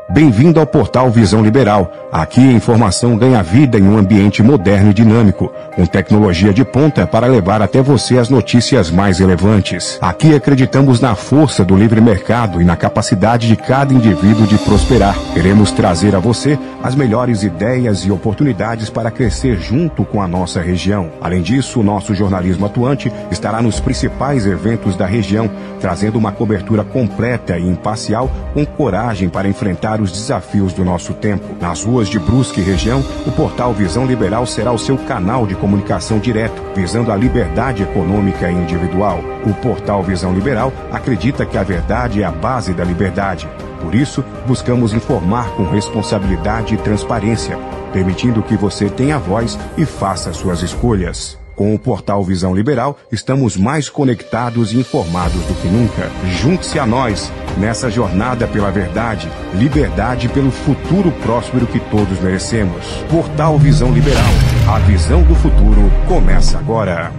Bem-vindo ao portal Visão Liberal. Aqui a informação ganha vida em um ambiente moderno e dinâmico, com tecnologia de ponta para levar até você as notícias mais relevantes. Aqui acreditamos na força do livre mercado e na capacidade de cada indivíduo de prosperar. Queremos trazer a você as melhores ideias e oportunidades para crescer junto com a nossa região. Além disso, o nosso jornalismo atuante estará nos principais eventos da região, trazendo uma cobertura completa e imparcial, com coragem para enfrentar os desafios do nosso tempo. Nas ruas de Brusque e região, o portal Visão Liberal será o seu canal de comunicação direto, visando a liberdade econômica e individual. O portal Visão Liberal acredita que a verdade é a base da liberdade. Por isso, buscamos informar com responsabilidade e transparência, permitindo que você tenha voz e faça suas escolhas. Com o portal Visão Liberal, estamos mais conectados e informados do que nunca. Junte-se a nós nessa jornada pela verdade, liberdade e pelo futuro próspero que todos merecemos. Portal Visão Liberal. A visão do futuro começa agora.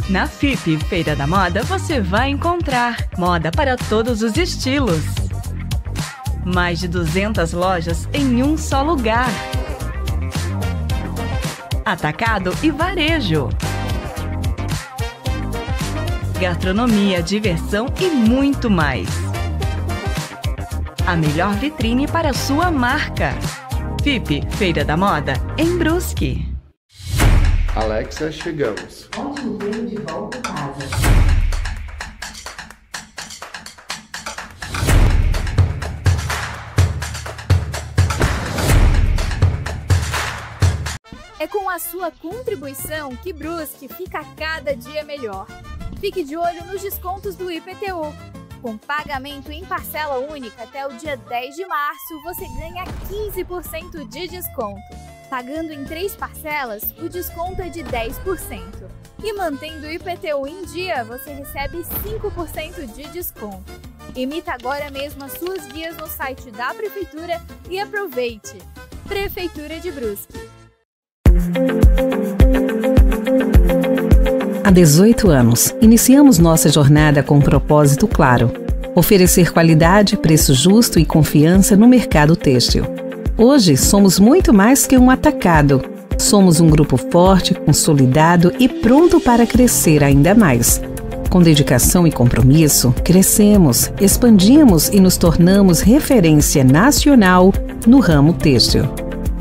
Na FIP Feira da Moda você vai encontrar moda para todos os estilos. Mais de 200 lojas em um só lugar. Atacado e varejo. Gastronomia, diversão e muito mais. A melhor vitrine para a sua marca. FIP Feira da Moda em Brusque. Alexa, chegamos. Ótimo tempo de volta a casa. É com a sua contribuição que Brusque fica cada dia melhor. Fique de olho nos descontos do IPTU. Com pagamento em parcela única até o dia 10 de março, você ganha 15% de desconto. Pagando em 3 parcelas, o desconto é de 10%. E mantendo o IPTU em dia, você recebe 5% de desconto. Emita agora mesmo as suas guias no site da Prefeitura e aproveite! Prefeitura de Brusque. Há 18 anos, iniciamos nossa jornada com um propósito claro: oferecer qualidade, preço justo e confiança no mercado têxtil. Hoje, somos muito mais que um atacado. Somos um grupo forte, consolidado e pronto para crescer ainda mais. Com dedicação e compromisso, crescemos, expandimos e nos tornamos referência nacional no ramo têxtil.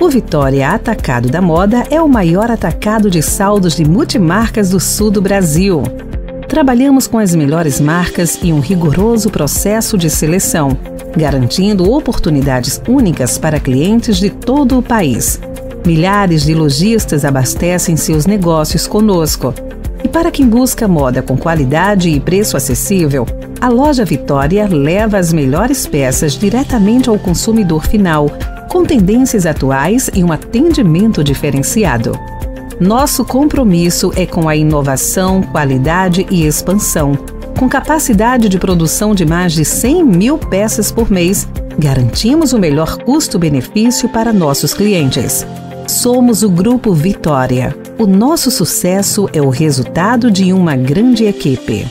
O Vitória Atacado da Moda é o maior atacado de saldos de multimarcas do sul do Brasil. Trabalhamos com as melhores marcas e um rigoroso processo de seleção, garantindo oportunidades únicas para clientes de todo o país. Milhares de lojistas abastecem seus negócios conosco. E para quem busca moda com qualidade e preço acessível, a Loja Vitória leva as melhores peças diretamente ao consumidor final, com tendências atuais e um atendimento diferenciado. Nosso compromisso é com a inovação, qualidade e expansão. Com capacidade de produção de mais de 100 mil peças por mês, garantimos o melhor custo-benefício para nossos clientes. Somos o Grupo Vitória. O nosso sucesso é o resultado de uma grande equipe.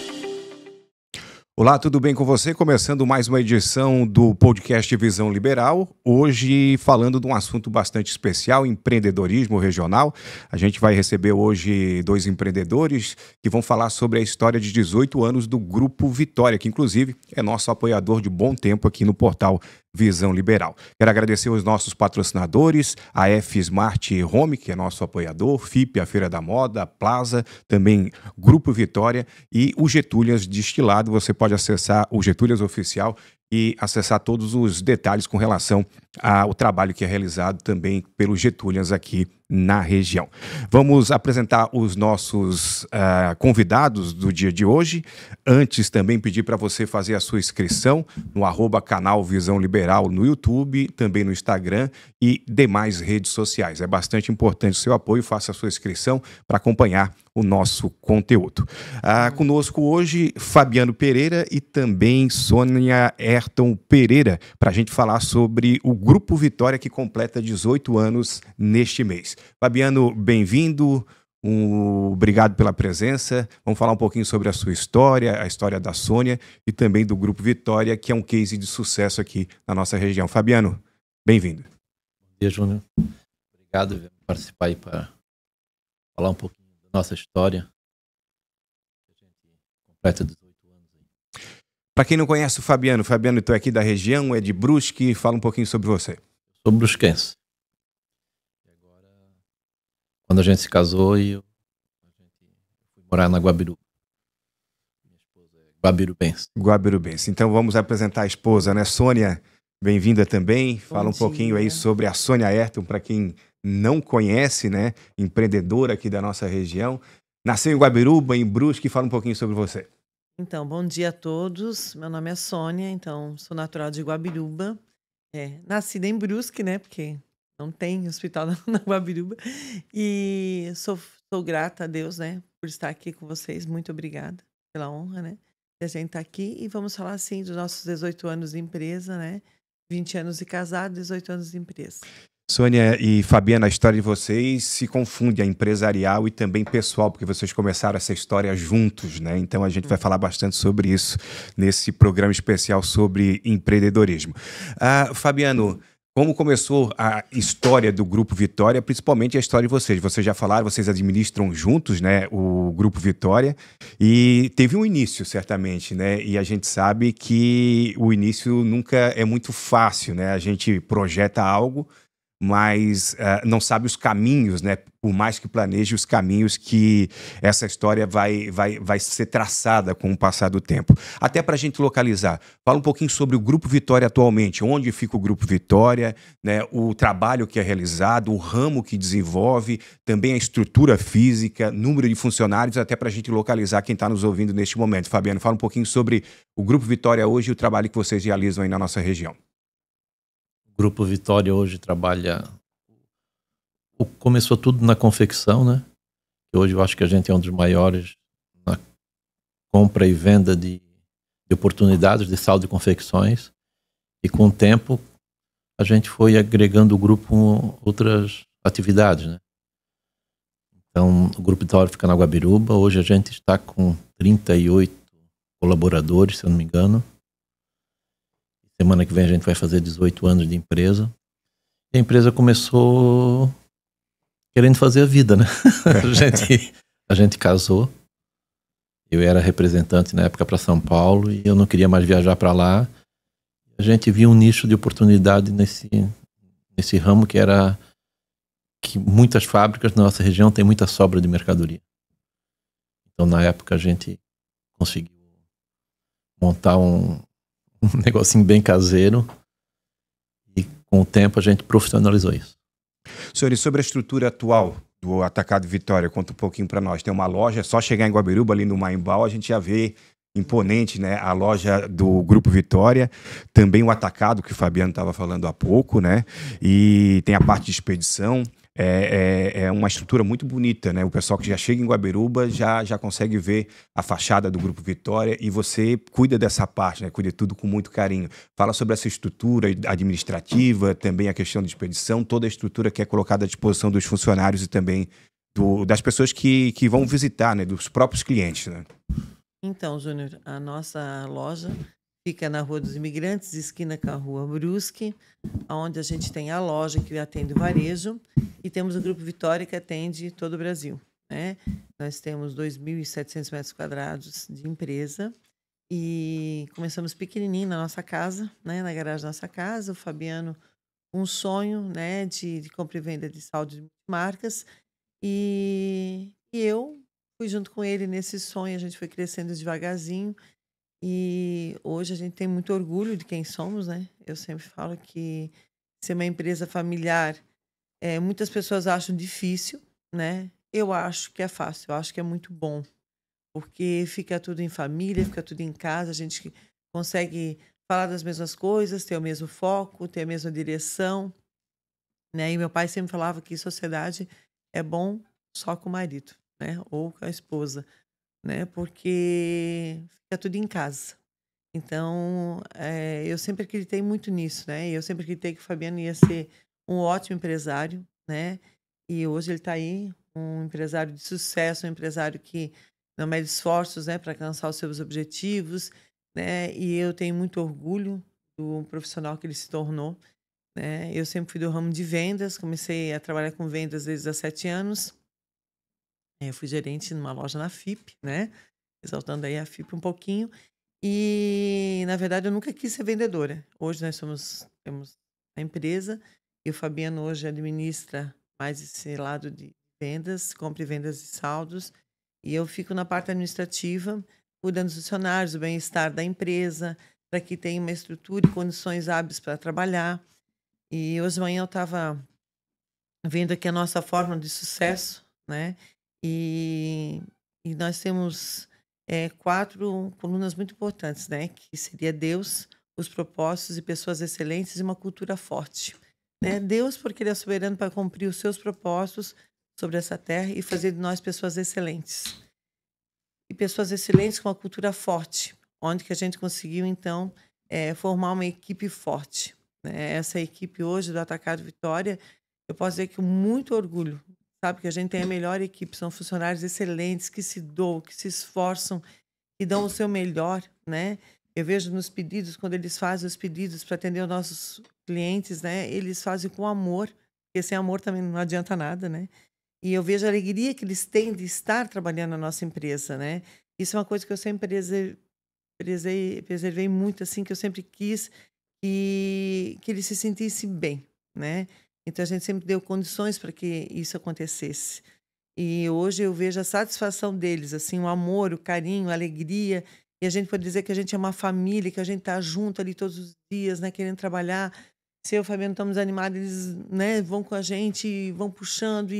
Olá, tudo bem com você? Começando mais uma edição do podcast Visão Liberal. Hoje falando de um assunto bastante especial, empreendedorismo regional. A gente vai receber hoje 2 empreendedores que vão falar sobre a história de 18 anos do Grupo Vitória, que inclusive é nosso apoiador de bom tempo aqui no portal Visão Liberal. Quero agradecer os nossos patrocinadores, a F Smart Home, que é nosso apoiador, FIP, a Feira da Moda, a Plaza, também Grupo Vitória e o Getúlias Destilado. Você pode acessar o Getúlias Oficial e acessar todos os detalhes com relação ao trabalho que é realizado também pelos Getúlians aqui na região. Vamos apresentar os nossos convidados do dia de hoje. Antes, também pedir para você fazer a sua inscrição no @canal Visão Liberal no YouTube, também no Instagram e demais redes sociais. É bastante importante o seu apoio, faça a sua inscrição para acompanhar o nosso conteúdo. Conosco hoje, Fabiano Pereira e também Sônia Ayrton Pereira, para a gente falar sobre o Grupo Vitória, que completa 18 anos neste mês. Fabiano, bem-vindo, obrigado pela presença. Vamos falar um pouquinho sobre a sua história, a história da Sônia e também do Grupo Vitória, que é um case de sucesso aqui na nossa região. Fabiano, bem-vindo. Bom dia, Júnior. Obrigado por participar aí para falar um pouquinho da nossa história. A gente completa 18 anos. Para quem não conhece o Fabiano, então é aqui da região, é de Brusque, fala um pouquinho sobre você. Sou brusquense. Quando a gente se casou, eu fui morar na Guabiruba. Minha esposa é guabirubense. Guabirubense. Então vamos apresentar a esposa, né? Sônia, bem-vinda também. Fala um pouquinho aí sobre a Sônia Ayrton, para quem não conhece, né? Empreendedora aqui da nossa região. Nasceu em Guabiruba, em Brusque. Fala um pouquinho sobre você. Então, bom dia a todos. Meu nome é Sônia, então sou natural de Guabiruba. Nascida em Brusque, né? Porque não tem hospital na Guabiruba. E sou grata a Deus, né? Por estar aqui com vocês. Muito obrigada pela honra, né? De a gente estar aqui. E vamos falar, assim, dos nossos 18 anos de empresa, né? 20 anos de casado, 18 anos de empresa. Sônia e Fabiana, a história de vocês se confunde, a empresarial e também pessoal, porque vocês começaram essa história juntos, né? Então a gente vai falar bastante sobre isso nesse programa especial sobre empreendedorismo. Fabiano, como começou a história do Grupo Vitória, principalmente a história de vocês? Vocês já falaram, vocês administram juntos, né, o Grupo Vitória, e teve um início, certamente, né? E a gente sabe que o início nunca é muito fácil, né? A gente projeta algo, mas não sabe os caminhos, né? Por mais que planeje os caminhos que essa história vai ser traçada com o passar do tempo. Até para a gente localizar, fala um pouquinho sobre o Grupo Vitória atualmente, onde fica o Grupo Vitória, né? O trabalho que é realizado, o ramo que desenvolve, também a estrutura física, número de funcionários, até para a gente localizar quem está nos ouvindo neste momento. Fabiano, fala um pouquinho sobre o Grupo Vitória hoje e o trabalho que vocês realizam aí na nossa região. O Grupo Vitória hoje trabalha... Começou tudo na confecção, né? Hoje eu acho que a gente é um dos maiores na compra e venda de oportunidades de saldo de confecções. E com o tempo a gente foi agregando o grupo outras atividades, né? Então o Grupo Vitória fica na Guabiruba. Hoje a gente está com 38 colaboradores, se eu não me engano. Semana que vem a gente vai fazer 18 anos de empresa. E a empresa começou querendo fazer a vida, né? A gente casou. Eu era representante na época para São Paulo e eu não queria mais viajar para lá. A gente viu um nicho de oportunidade nesse ramo que muitas fábricas na nossa região têm muita sobra de mercadoria. Então na época a gente conseguiu montar um negocinho bem caseiro e com o tempo a gente profissionalizou isso. Senhor, e sobre a estrutura atual do Atacado Vitória, conta um pouquinho para nós. Tem uma loja, só chegar em Guabiruba, ali no Maimbau, a gente já vê imponente, né? A loja do Grupo Vitória, também o atacado, que o Fabiano estava falando há pouco, né? E tem a parte de expedição. É uma estrutura muito bonita, né? O pessoal que já chega em Guabiruba já consegue ver a fachada do Grupo Vitória e você cuida dessa parte, né? Cuida de tudo com muito carinho. Fala sobre essa estrutura administrativa, também a questão de expedição, toda a estrutura que é colocada à disposição dos funcionários e também das pessoas que vão visitar, né? Dos próprios clientes, né? Então, Júnior, a nossa loja fica na Rua dos Imigrantes, esquina com a Rua Brusque, onde a gente tem a loja que atende o varejo e temos o Grupo Vitória que atende todo o Brasil, né? Nós temos 2.700 metros quadrados de empresa e começamos pequenininho na nossa casa, né? Na garagem da nossa casa. O Fabiano, um sonho, né? De compra e venda de saldo de marcas e eu fui junto com ele nesse sonho. A gente foi crescendo devagarzinho E hoje a gente tem muito orgulho de quem somos, né? Eu sempre falo que ser uma empresa familiar, muitas pessoas acham difícil, né? Eu acho que é fácil, eu acho que é muito bom, porque fica tudo em família, fica tudo em casa, a gente consegue falar das mesmas coisas, ter o mesmo foco, ter a mesma direção, né? E meu pai sempre falava que sociedade é bom só com o marido, né? Ou com a esposa, né? Porque fica tudo em casa. Então, eu sempre acreditei muito nisso, né? Eu sempre acreditei que o Fabiano ia ser um ótimo empresário, né? E hoje ele está aí, um empresário de sucesso, um empresário que não mede esforços, né, para alcançar os seus objetivos, né? E eu tenho muito orgulho do profissional que ele se tornou, né? Eu sempre fui do ramo de vendas, comecei a trabalhar com vendas desde 17 anos. Eu fui gerente numa loja na FIP, né? Exaltando aí a FIP um pouquinho. E, na verdade, eu nunca quis ser vendedora. Hoje nós temos a empresa e o Fabiano hoje administra mais esse lado de vendas, compra e vendas de saldos. E eu fico na parte administrativa, cuidando dos funcionários, do bem-estar da empresa, para que tenha uma estrutura e condições hábeis para trabalhar. E hoje de manhã eu estava vendo aqui a nossa fórmula de sucesso, né? E nós temos 4 colunas muito importantes, né? Que seria Deus, os propósitos e pessoas excelentes e uma cultura forte, né? Deus, porque Ele é soberano para cumprir os seus propósitos sobre essa terra e fazer de nós pessoas excelentes. E pessoas excelentes com uma cultura forte, onde que a gente conseguiu, então, formar uma equipe forte, né? Essa equipe hoje do Atacado Vitória, eu posso dizer que com muito orgulho, sabe, que a gente tem a melhor equipe, são funcionários excelentes, que se doam, que se esforçam, que dão o seu melhor, né? Eu vejo nos pedidos, quando eles fazem os pedidos para atender os nossos clientes, né? Eles fazem com amor, porque sem amor também não adianta nada, né? E eu vejo a alegria que eles têm de estar trabalhando na nossa empresa, né? Isso é uma coisa que eu sempre preservei muito, assim, que eu sempre quis que eles se sentissem bem, né? Então a gente sempre deu condições para que isso acontecesse. E hoje eu vejo a satisfação deles, assim, o amor, o carinho, a alegria. E a gente pode dizer que a gente é uma família, que a gente está junto ali todos os dias, né, querendo trabalhar. Se eu e o Fabiano estamos animados, eles, né, vão com a gente, vão puxando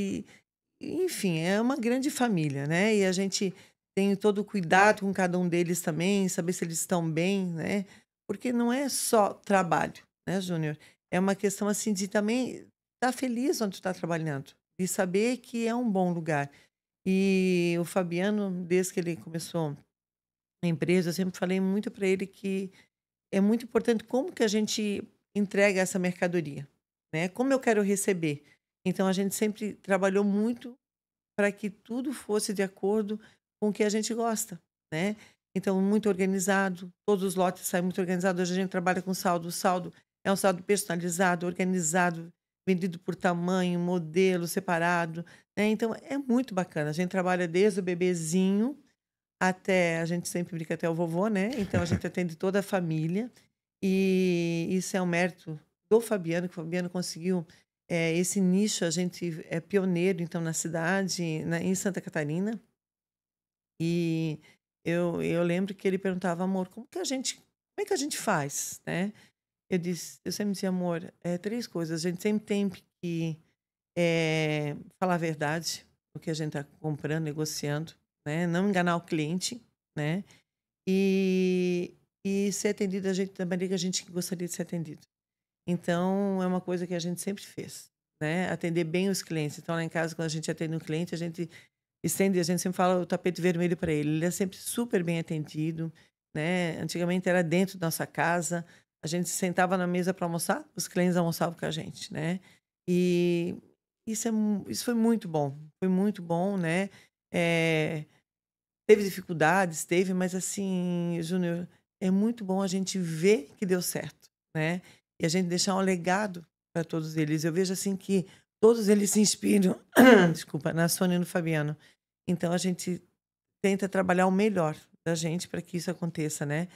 enfim, é uma grande família, né? E a gente tem todo o cuidado com cada um deles também, saber se eles estão bem, né? Porque não é só trabalho, né, Júnior? É uma questão assim de também estar feliz onde está trabalhando e saber que é um bom lugar. E o Fabiano, desde que ele começou a empresa, eu sempre falei muito para ele que é muito importante como que a gente entrega essa mercadoria, né? Como eu quero receber. Então a gente sempre trabalhou muito para que tudo fosse de acordo com o que a gente gosta, né? Então muito organizado, todos os lotes saem muito organizados. Hoje a gente trabalha com saldo, o saldo é um saldo personalizado, organizado, vendido por tamanho, modelo separado, né? Então é muito bacana. A gente trabalha desde o bebezinho até, a gente sempre brinca até o vovô, né? Então a gente atende toda a família e isso é um mérito do Fabiano, que o Fabiano conseguiu esse nicho. A gente é pioneiro, então, na cidade, em Santa Catarina. E eu lembro que ele perguntava, amor, como é que a gente faz, né? Eu sempre dizia, amor, 3 coisas. A gente sempre tem que falar a verdade, o que a gente está comprando, negociando, né? Não enganar o cliente, né? E ser atendido da maneira que a gente gostaria de ser atendido. Então, é uma coisa que a gente sempre fez, né? Atender bem os clientes. Então, lá em casa, quando a gente atende um cliente, a gente estende, a gente sempre fala o tapete vermelho para ele. Ele é sempre super bem atendido, né? Antigamente era dentro da nossa casa, a gente sentava na mesa para almoçar, os clientes almoçavam com a gente, né? E isso foi muito bom, né? Teve dificuldades, mas assim, Júnior, é muito bom a gente ver que deu certo, né? E a gente deixar um legado para todos eles. Eu vejo assim que todos eles se inspiram, desculpa, na Sônia e no Fabiano. Então a gente tenta trabalhar o melhor da gente para que isso aconteça, né?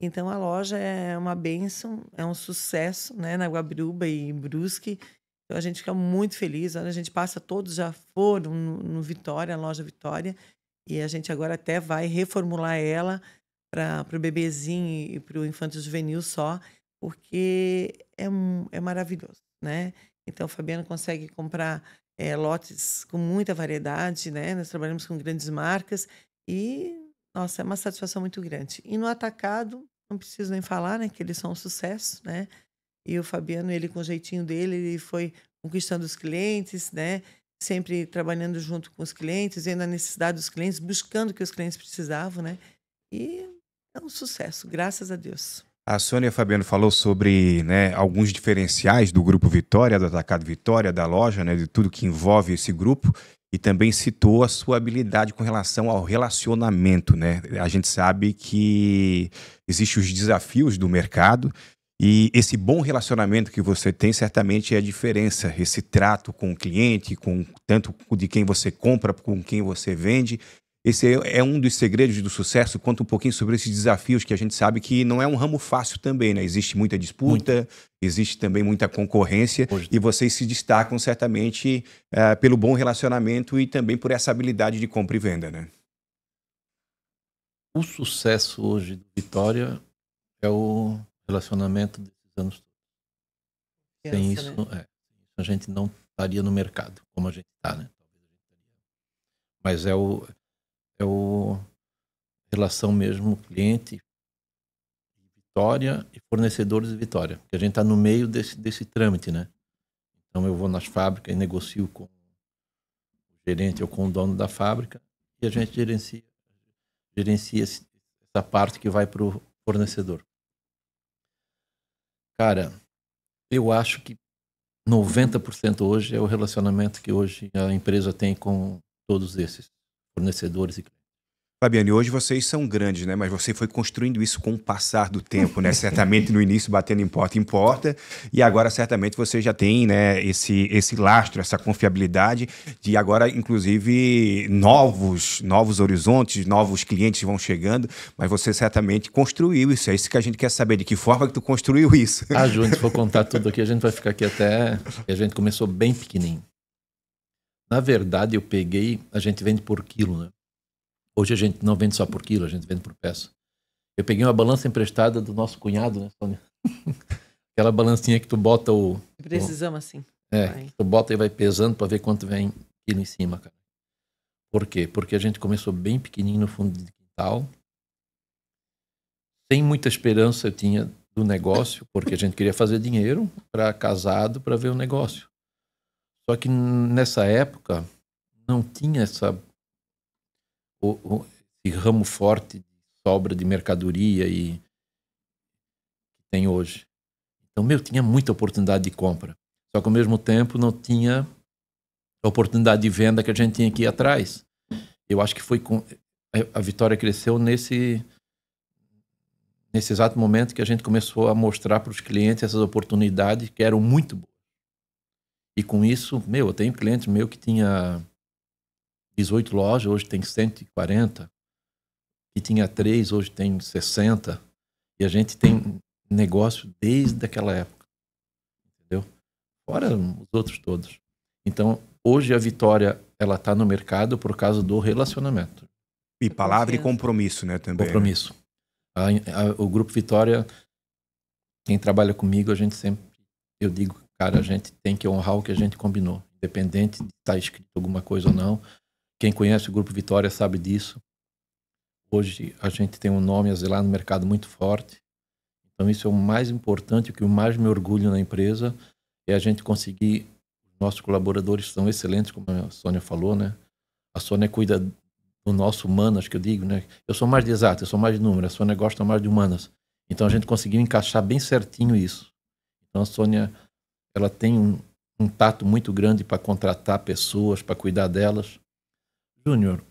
Então a loja é uma bênção, é um sucesso, né? Na Guabiruba e em Brusque. Então a gente fica muito feliz. A gente passa, todos já foram no Vitória, a loja Vitória. E a gente agora até vai reformular ela para o bebezinho e para o infanto juvenil só, porque é maravilhoso, né? Então, o Fabiano consegue comprar lotes com muita variedade, né? Nós trabalhamos com grandes marcas e, nossa, é uma satisfação muito grande. E no atacado, não preciso nem falar, né? Que eles são um sucesso, né? E o Fabiano, ele com o jeitinho dele, ele foi conquistando os clientes, né? Sempre trabalhando junto com os clientes, vendo a necessidade dos clientes, buscando o que os clientes precisavam, né? E é um sucesso, graças a Deus. A Sônia Fabiano falou sobre, né, alguns diferenciais do Grupo Vitória, do Atacado Vitória, da loja, né, de tudo que envolve esse grupo, e também citou a sua habilidade com relação ao relacionamento, né? A gente sabe que existem os desafios do mercado e esse bom relacionamento que você tem certamente é a diferença, esse trato com o cliente, com tanto de quem você compra, com quem você vende. Esse é um dos segredos do sucesso. Conta um pouquinho sobre esses desafios que a gente sabe que não é um ramo fácil também, né? Existe muita disputa, existe também muita concorrência e vocês se destacam certamente pelo bom relacionamento e também por essa habilidade de compra e venda, né? O sucesso hoje do Vitória é o relacionamento desses anos todos. Sem isso, né? A gente não estaria no mercado como a gente está, né? Mas é o relação mesmo cliente Vitória e fornecedores de Vitória, porque a gente está no meio desse trâmite, né? Então eu vou nas fábricas e negocio com o gerente ou com o dono da fábrica e a gente gerencia essa parte que vai para o fornecedor. Cara, eu acho que 90% hoje é o relacionamento que hoje a empresa tem com todos esses fornecedores e clientes. Fabiano, hoje vocês são grandes, né? Mas você foi construindo isso com o passar do tempo, né? Certamente no início batendo em porta, e agora certamente você já tem, né, esse lastro, essa confiabilidade de agora, inclusive, novos horizontes, novos clientes vão chegando, mas você certamente construiu isso. É isso que a gente quer saber, de que forma que tu construiu isso. Ah, Júnior, se for contar tudo aqui, a gente vai ficar aqui até... A gente começou bem pequenininho. Na verdade, a gente vende por quilo, né? Hoje a gente não vende só por quilo, a gente vende por peça. Eu peguei uma balança emprestada do nosso cunhado, né, Sônia? Aquela balancinha que tu bota Precisamos assim. Tu bota e vai pesando para ver quanto vem quilo em cima, cara. Por quê? Porque a gente começou bem pequenininho no fundo de quintal. Sem muita esperança eu tinha do negócio, porque a gente queria fazer dinheiro para casado, para ver o negócio. Só que nessa época não tinha esse ramo forte de sobra de mercadoria que tem hoje. Então, tinha muita oportunidade de compra. Só que ao mesmo tempo não tinha a oportunidade de venda que a gente tinha que ir atrás. Eu acho que foi a Vitória cresceu nesse exato momento que a gente começou a mostrar para os clientes essas oportunidades que eram muito boas. E com isso, eu tenho clientes que tinha 18 lojas, hoje tem 140. Que tinha 3, hoje tem 60. E a gente tem negócio desde aquela época. Entendeu? Fora os outros todos. Então, hoje a Vitória, ela está no mercado por causa do relacionamento. E palavra e compromisso, né? Também. Compromisso. O Grupo Vitória, quem trabalha comigo, eu digo, cara, a gente tem que honrar o que a gente combinou. Independente de estar escrito alguma coisa ou não. Quem conhece o Grupo Vitória sabe disso. Hoje a gente tem um nome a zelar no mercado muito forte. Então isso é o mais importante, o que mais me orgulho na empresa é a gente conseguir. Nossos colaboradores são excelentes, como a Sônia falou, né? A Sônia cuida do nosso humanas, que eu digo, né? Eu sou mais de exato, eu sou mais de número, a Sônia gosta mais de humanas. Então a gente conseguiu encaixar bem certinho isso. Então a Sônia, ela tem um tato muito grande para contratar pessoas, para cuidar delas. Júnior,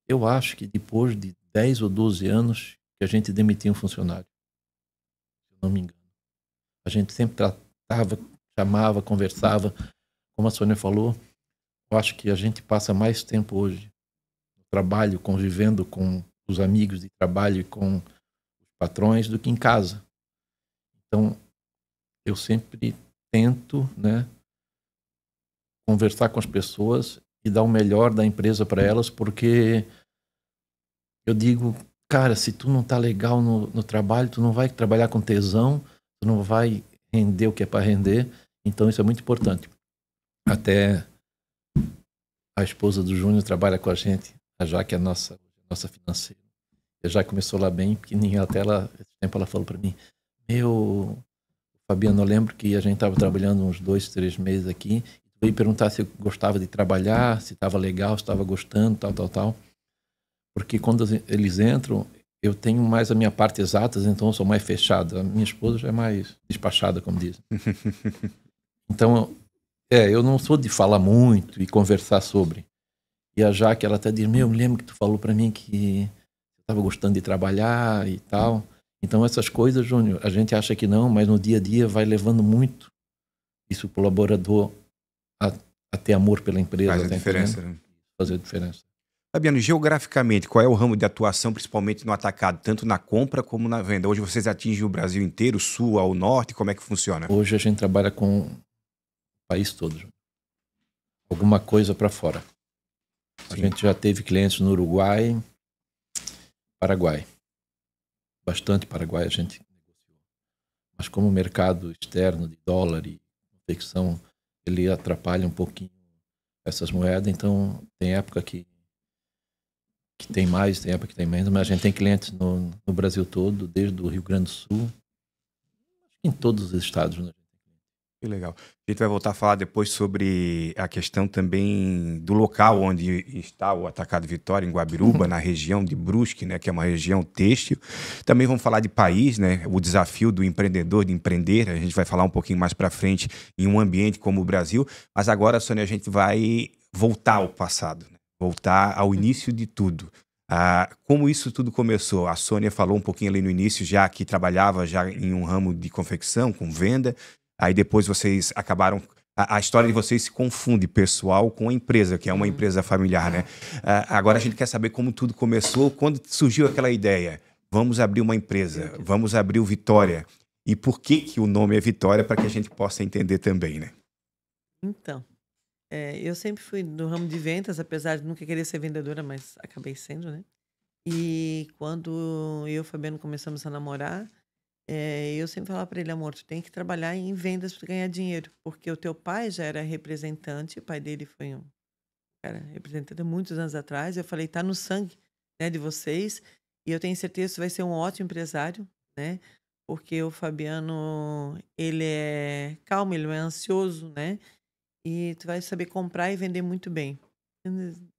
eu acho que depois de 10 ou 12 anos que a gente demitiu um funcionário. Se eu não me engano. A gente sempre tratava, chamava, conversava. Como a Sônia falou, eu acho que a gente passa mais tempo hoje no trabalho, convivendo com os amigos de trabalho e com os patrões do que em casa. Então, eu sempre tento, né, conversar com as pessoas e dar o melhor da empresa para elas, porque eu digo, cara, se tu não tá legal no trabalho, tu não vai trabalhar com tesão, tu não vai render o que é para render. Então isso é muito importante. Até a esposa do Júnior trabalha com a gente, a Jaque é a nossa financeira. A Jaque começou lá bem pequenininha, até esse tempo ela falou para mim, Fabiano, eu lembro que a gente estava trabalhando uns 2, 3 meses aqui, e veio perguntar se eu gostava de trabalhar, se estava legal, se estava gostando, tal. Porque quando eles entram, eu tenho mais a minha parte exatas, então eu sou mais fechado. A minha esposa já é mais despachada, como dizem. Então, eu não sou de falar muito e conversar sobre. E a Jaque, ela até diz, me lembro que tu falou para mim que eu estava gostando de trabalhar e tal. Então essas coisas, Júnior, a gente acha que não, mas no dia a dia vai levando muito isso o colaborador a ter amor pela empresa. Faz a diferença, né? Fazer a diferença. Fabiano, geograficamente, qual é o ramo de atuação, principalmente no atacado, tanto na compra como na venda? Hoje vocês atingem o Brasil inteiro, sul ao norte, como é que funciona? Hoje a gente trabalha com o país todo, Júnior. Alguma coisa para fora. A gente já teve clientes no Uruguai, Paraguai. Bastante Paraguai a gente negociou. Mas como o mercado externo de dólar e confecção, ele atrapalha um pouquinho essas moedas, então tem época que tem mais, tem época que tem menos, mas a gente tem clientes no Brasil todo, desde o Rio Grande do Sul, em todos os estados, né? Que legal. A gente vai voltar a falar depois sobre a questão também do local onde está o Atacado Vitória, em Guabiruba, na região de Brusque, né, que é uma região têxtil. Também vamos falar de país, né, o desafio do empreendedor de empreender. A gente vai falar um pouquinho mais para frente em um ambiente como o Brasil. Mas agora, Sônia, a gente vai voltar ao passado, né? Voltar ao início de tudo. Como isso tudo começou? A Sônia falou um pouquinho ali no início, já que trabalhava já em um ramo de confecção, com venda. Aí depois vocês acabaram... A história de vocês se confunde pessoal com a empresa, que é uma empresa familiar, né? Agora a gente quer saber como tudo começou, quando surgiu aquela ideia. Vamos abrir uma empresa, vamos abrir o Vitória. E por que o nome é Vitória, para que a gente possa entender também, né? Então, eu sempre fui no ramo de vendas, apesar de nunca querer ser vendedora, mas acabei sendo, né? E quando eu e o Fabiano começamos a namorar, eu sempre falava para ele, amor, tu tem que trabalhar em vendas para ganhar dinheiro, porque o teu pai já era representante, o pai dele foi era representante há muitos anos atrás. Eu falei, tá no sangue, né, de vocês, e eu tenho certeza que você vai ser um ótimo empresário, né? Porque o Fabiano, ele é calmo, ele não é ansioso, né? E tu vai saber comprar e vender muito bem.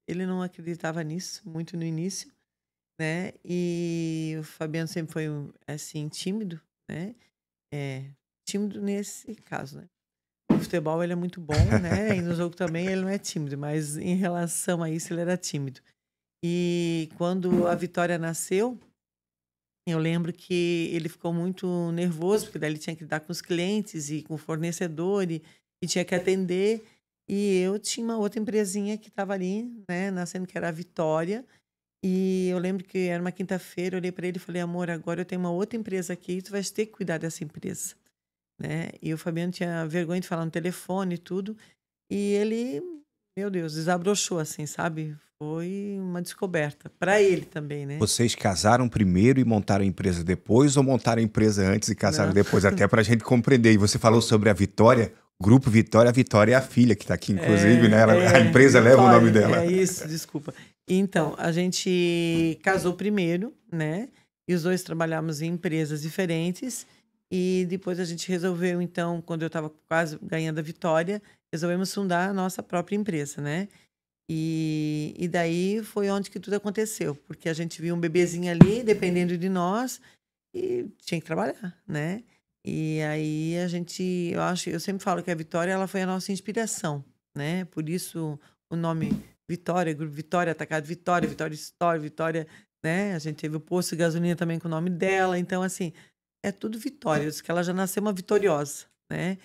Ele não acreditava nisso muito no início, né? E o Fabiano sempre foi assim tímido, né? Tímido nesse caso, né? No futebol ele é muito bom, né? E no jogo também ele não é tímido, mas em relação a isso ele era tímido. E quando a Vitória nasceu, eu lembro que ele ficou muito nervoso, porque daí ele tinha que lidar com os clientes e com o fornecedor e tinha que atender. E eu tinha uma outra empresinha que estava ali, né, nascendo, que era a Vitória. E eu lembro que era uma quinta-feira, eu olhei para ele e falei, amor, agora eu tenho uma outra empresa aqui, tu vai ter que cuidar dessa empresa, né? E o Fabiano tinha vergonha de falar no telefone e tudo. E ele, meu Deus, desabrochou assim, sabe? Foi uma descoberta para ele também, né? Vocês casaram primeiro e montaram a empresa depois, ou montaram a empresa antes e casaram depois? Até para a gente compreender. E você falou sobre a Vitória, Grupo Vitória. A Vitória é a filha que está aqui, inclusive, né? A empresa leva o nome dela. É isso, desculpa. Então, a gente casou primeiro, né? E os dois trabalhamos em empresas diferentes. E depois a gente resolveu, então, quando eu estava quase ganhando a Vitória, resolvemos fundar a nossa própria empresa, né? E daí foi onde que tudo aconteceu. Porque a gente viu um bebezinho ali, dependendo de nós, e tinha que trabalhar, né? E aí a gente, eu sempre falo que a Vitória, ela foi a nossa inspiração, né? Por isso o nome Vitória, Grupo Vitória, Atacado Vitória, Vitória Store, Vitória, né? A gente teve o posto de gasolina também com o nome dela. Então, assim, é tudo Vitória. Diz que ela já nasceu uma vitoriosa, né?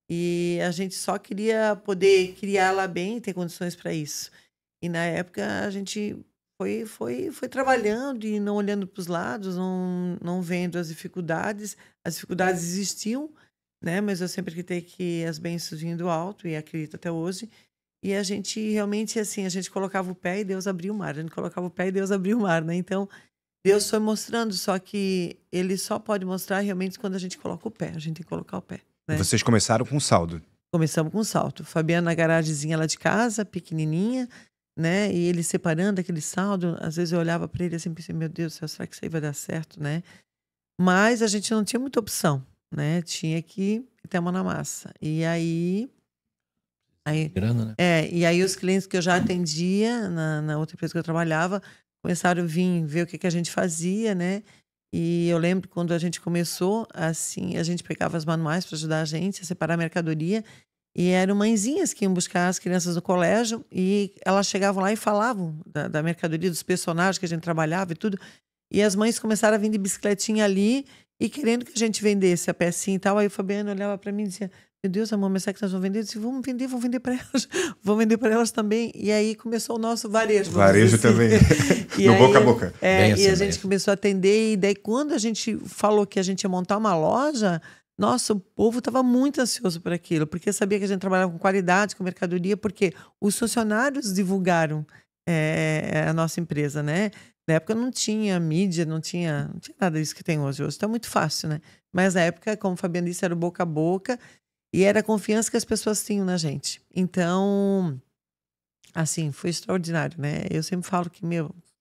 E a gente só queria poder criá-la bem e ter condições para isso. E na época a gente foi trabalhando e não olhando para os lados, não vendo as dificuldades. As dificuldades existiam, né? Mas eu sempre acreditei que as bênçãos vinham do alto e acredito até hoje. E a gente realmente, assim, a gente colocava o pé e Deus abria o mar. A gente colocava o pé e Deus abria o mar, né? Então, Deus foi mostrando, só que ele só pode mostrar realmente quando a gente coloca o pé. A gente tem que colocar o pé, né? Vocês começaram com saldo. Começamos com salto. Fabiana na garagemzinha lá de casa, pequenininha, né? E ele separando aquele saldo. Às vezes eu olhava para ele assim, pensei, meu Deus do céu, será que isso aí vai dar certo, né? Mas a gente não tinha muita opção, né? Tinha que ter a mão na massa. E aí... Grana, né? E aí os clientes que eu já atendia na outra empresa que eu trabalhava começaram a vir ver o que a gente fazia, né? E eu lembro quando a gente começou, assim, a gente pegava as manuais para ajudar a gente a separar a mercadoria e eram mãezinhas que iam buscar as crianças no colégio e elas chegavam lá e falavam da mercadoria, dos personagens que a gente trabalhava e tudo. E as mães começaram a vir de bicicletinha ali e querendo que a gente vendesse a pecinha e tal. Aí o Fabiano olhava para mim e dizia, meu Deus, amor, mas será que nós vamos vender? Eu disse, vamos vender para elas. Vamos vender para elas também. E aí começou o nosso varejo. Varejo assim. também. E no aí, boca a boca. E assim a gente começou a atender. E daí, quando a gente falou que a gente ia montar uma loja, nossa, o povo estava muito ansioso por aquilo. Porque sabia que a gente trabalhava com qualidade, com mercadoria, porque os funcionários divulgaram a nossa empresa, né? Na época não tinha mídia, não tinha nada disso que tem hoje. Hoje está muito fácil, né? Mas na época, como o Fabiano disse, era o boca a boca. E era a confiança que as pessoas tinham na gente. Então, assim, foi extraordinário, né? Eu sempre falo que,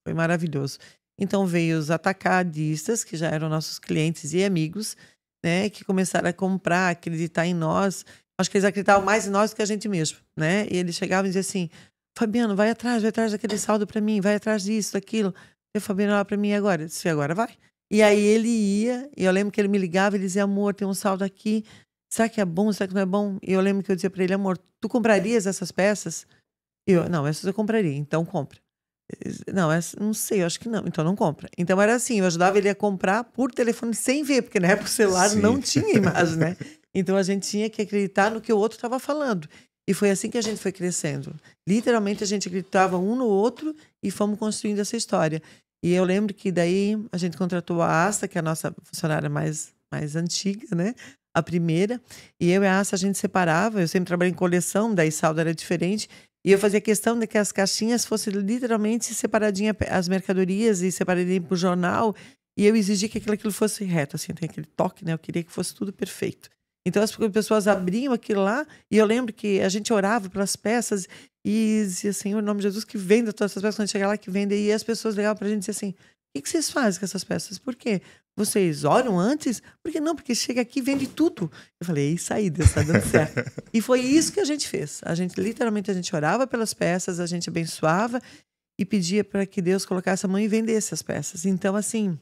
foi maravilhoso. Então, veio os atacadistas, que já eram nossos clientes e amigos, né? Que começaram a comprar, a acreditar em nós. Acho que eles acreditavam mais em nós do que a gente mesmo, né? E eles chegavam e diziam assim, Fabiano, vai atrás daquele saldo para mim, vai atrás disso, daquilo. E o Fabiano olhava para mim agora. Eu disse, agora vai. E aí ele ia, e eu lembro que ele me ligava e ele dizia, amor, tem um saldo aqui. Será que é bom? Será que não é bom? E eu lembro que eu dizia para ele, amor, tu comprarias essas peças? E eu, não, essas eu compraria, então compra. Não, essa, não sei, eu acho que não, então não compra. Então era assim, eu ajudava ele a comprar por telefone sem ver, porque na época o celular não tinha imagem, né? Então a gente tinha que acreditar no que o outro estava falando. E foi assim que a gente foi crescendo. Literalmente a gente acreditava um no outro e fomos construindo essa história. E eu lembro que daí a gente contratou a Asta, que é a nossa funcionária mais antiga, né? A primeira, e eu e a Assa a gente separava, eu sempre trabalhei em coleção, daí saldo era diferente, e eu fazia questão de que as caixinhas fossem literalmente separadinhas, as mercadorias, e separadinhas para o jornal, e eu exigia que aquilo fosse reto, assim, tem aquele toque, né, eu queria que fosse tudo perfeito. Então as pessoas abriam aquilo lá, e eu lembro que a gente orava pelas peças, e dizia, Senhor, em nome de Jesus, que venda todas essas peças, quando chegar lá, que venda, e as pessoas ligavam pra gente e diziam assim, o que vocês fazem com essas peças? Por quê? Vocês oram antes? Por que não? Porque chega aqui e vende tudo. Eu falei, é isso aí, Deus está dando certo. E foi isso que a gente fez. Literalmente, a gente orava pelas peças, a gente abençoava e pedia para que Deus colocasse a mão e vendesse as peças. Então, assim,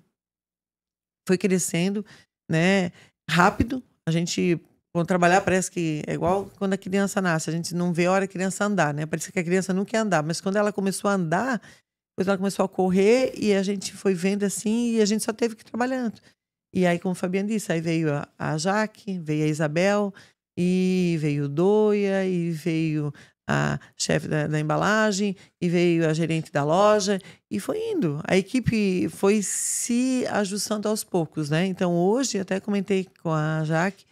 foi crescendo, né? Rápido. A gente, quando trabalhar, parece que é igual quando a criança nasce. A gente não vê a hora a criança andar, né? Parece que a criança não quer andar. Mas quando ela começou a andar... Depois ela começou a correr e a gente foi vendo assim e a gente só teve que ir trabalhando. E aí, como o Fabiano disse, aí veio a Jaque, veio a Isabel, e veio o Doia, e veio a chefe da embalagem, e veio a gerente da loja, e foi indo. A equipe foi se ajustando aos poucos, né? Então, hoje, até comentei com a Jaque,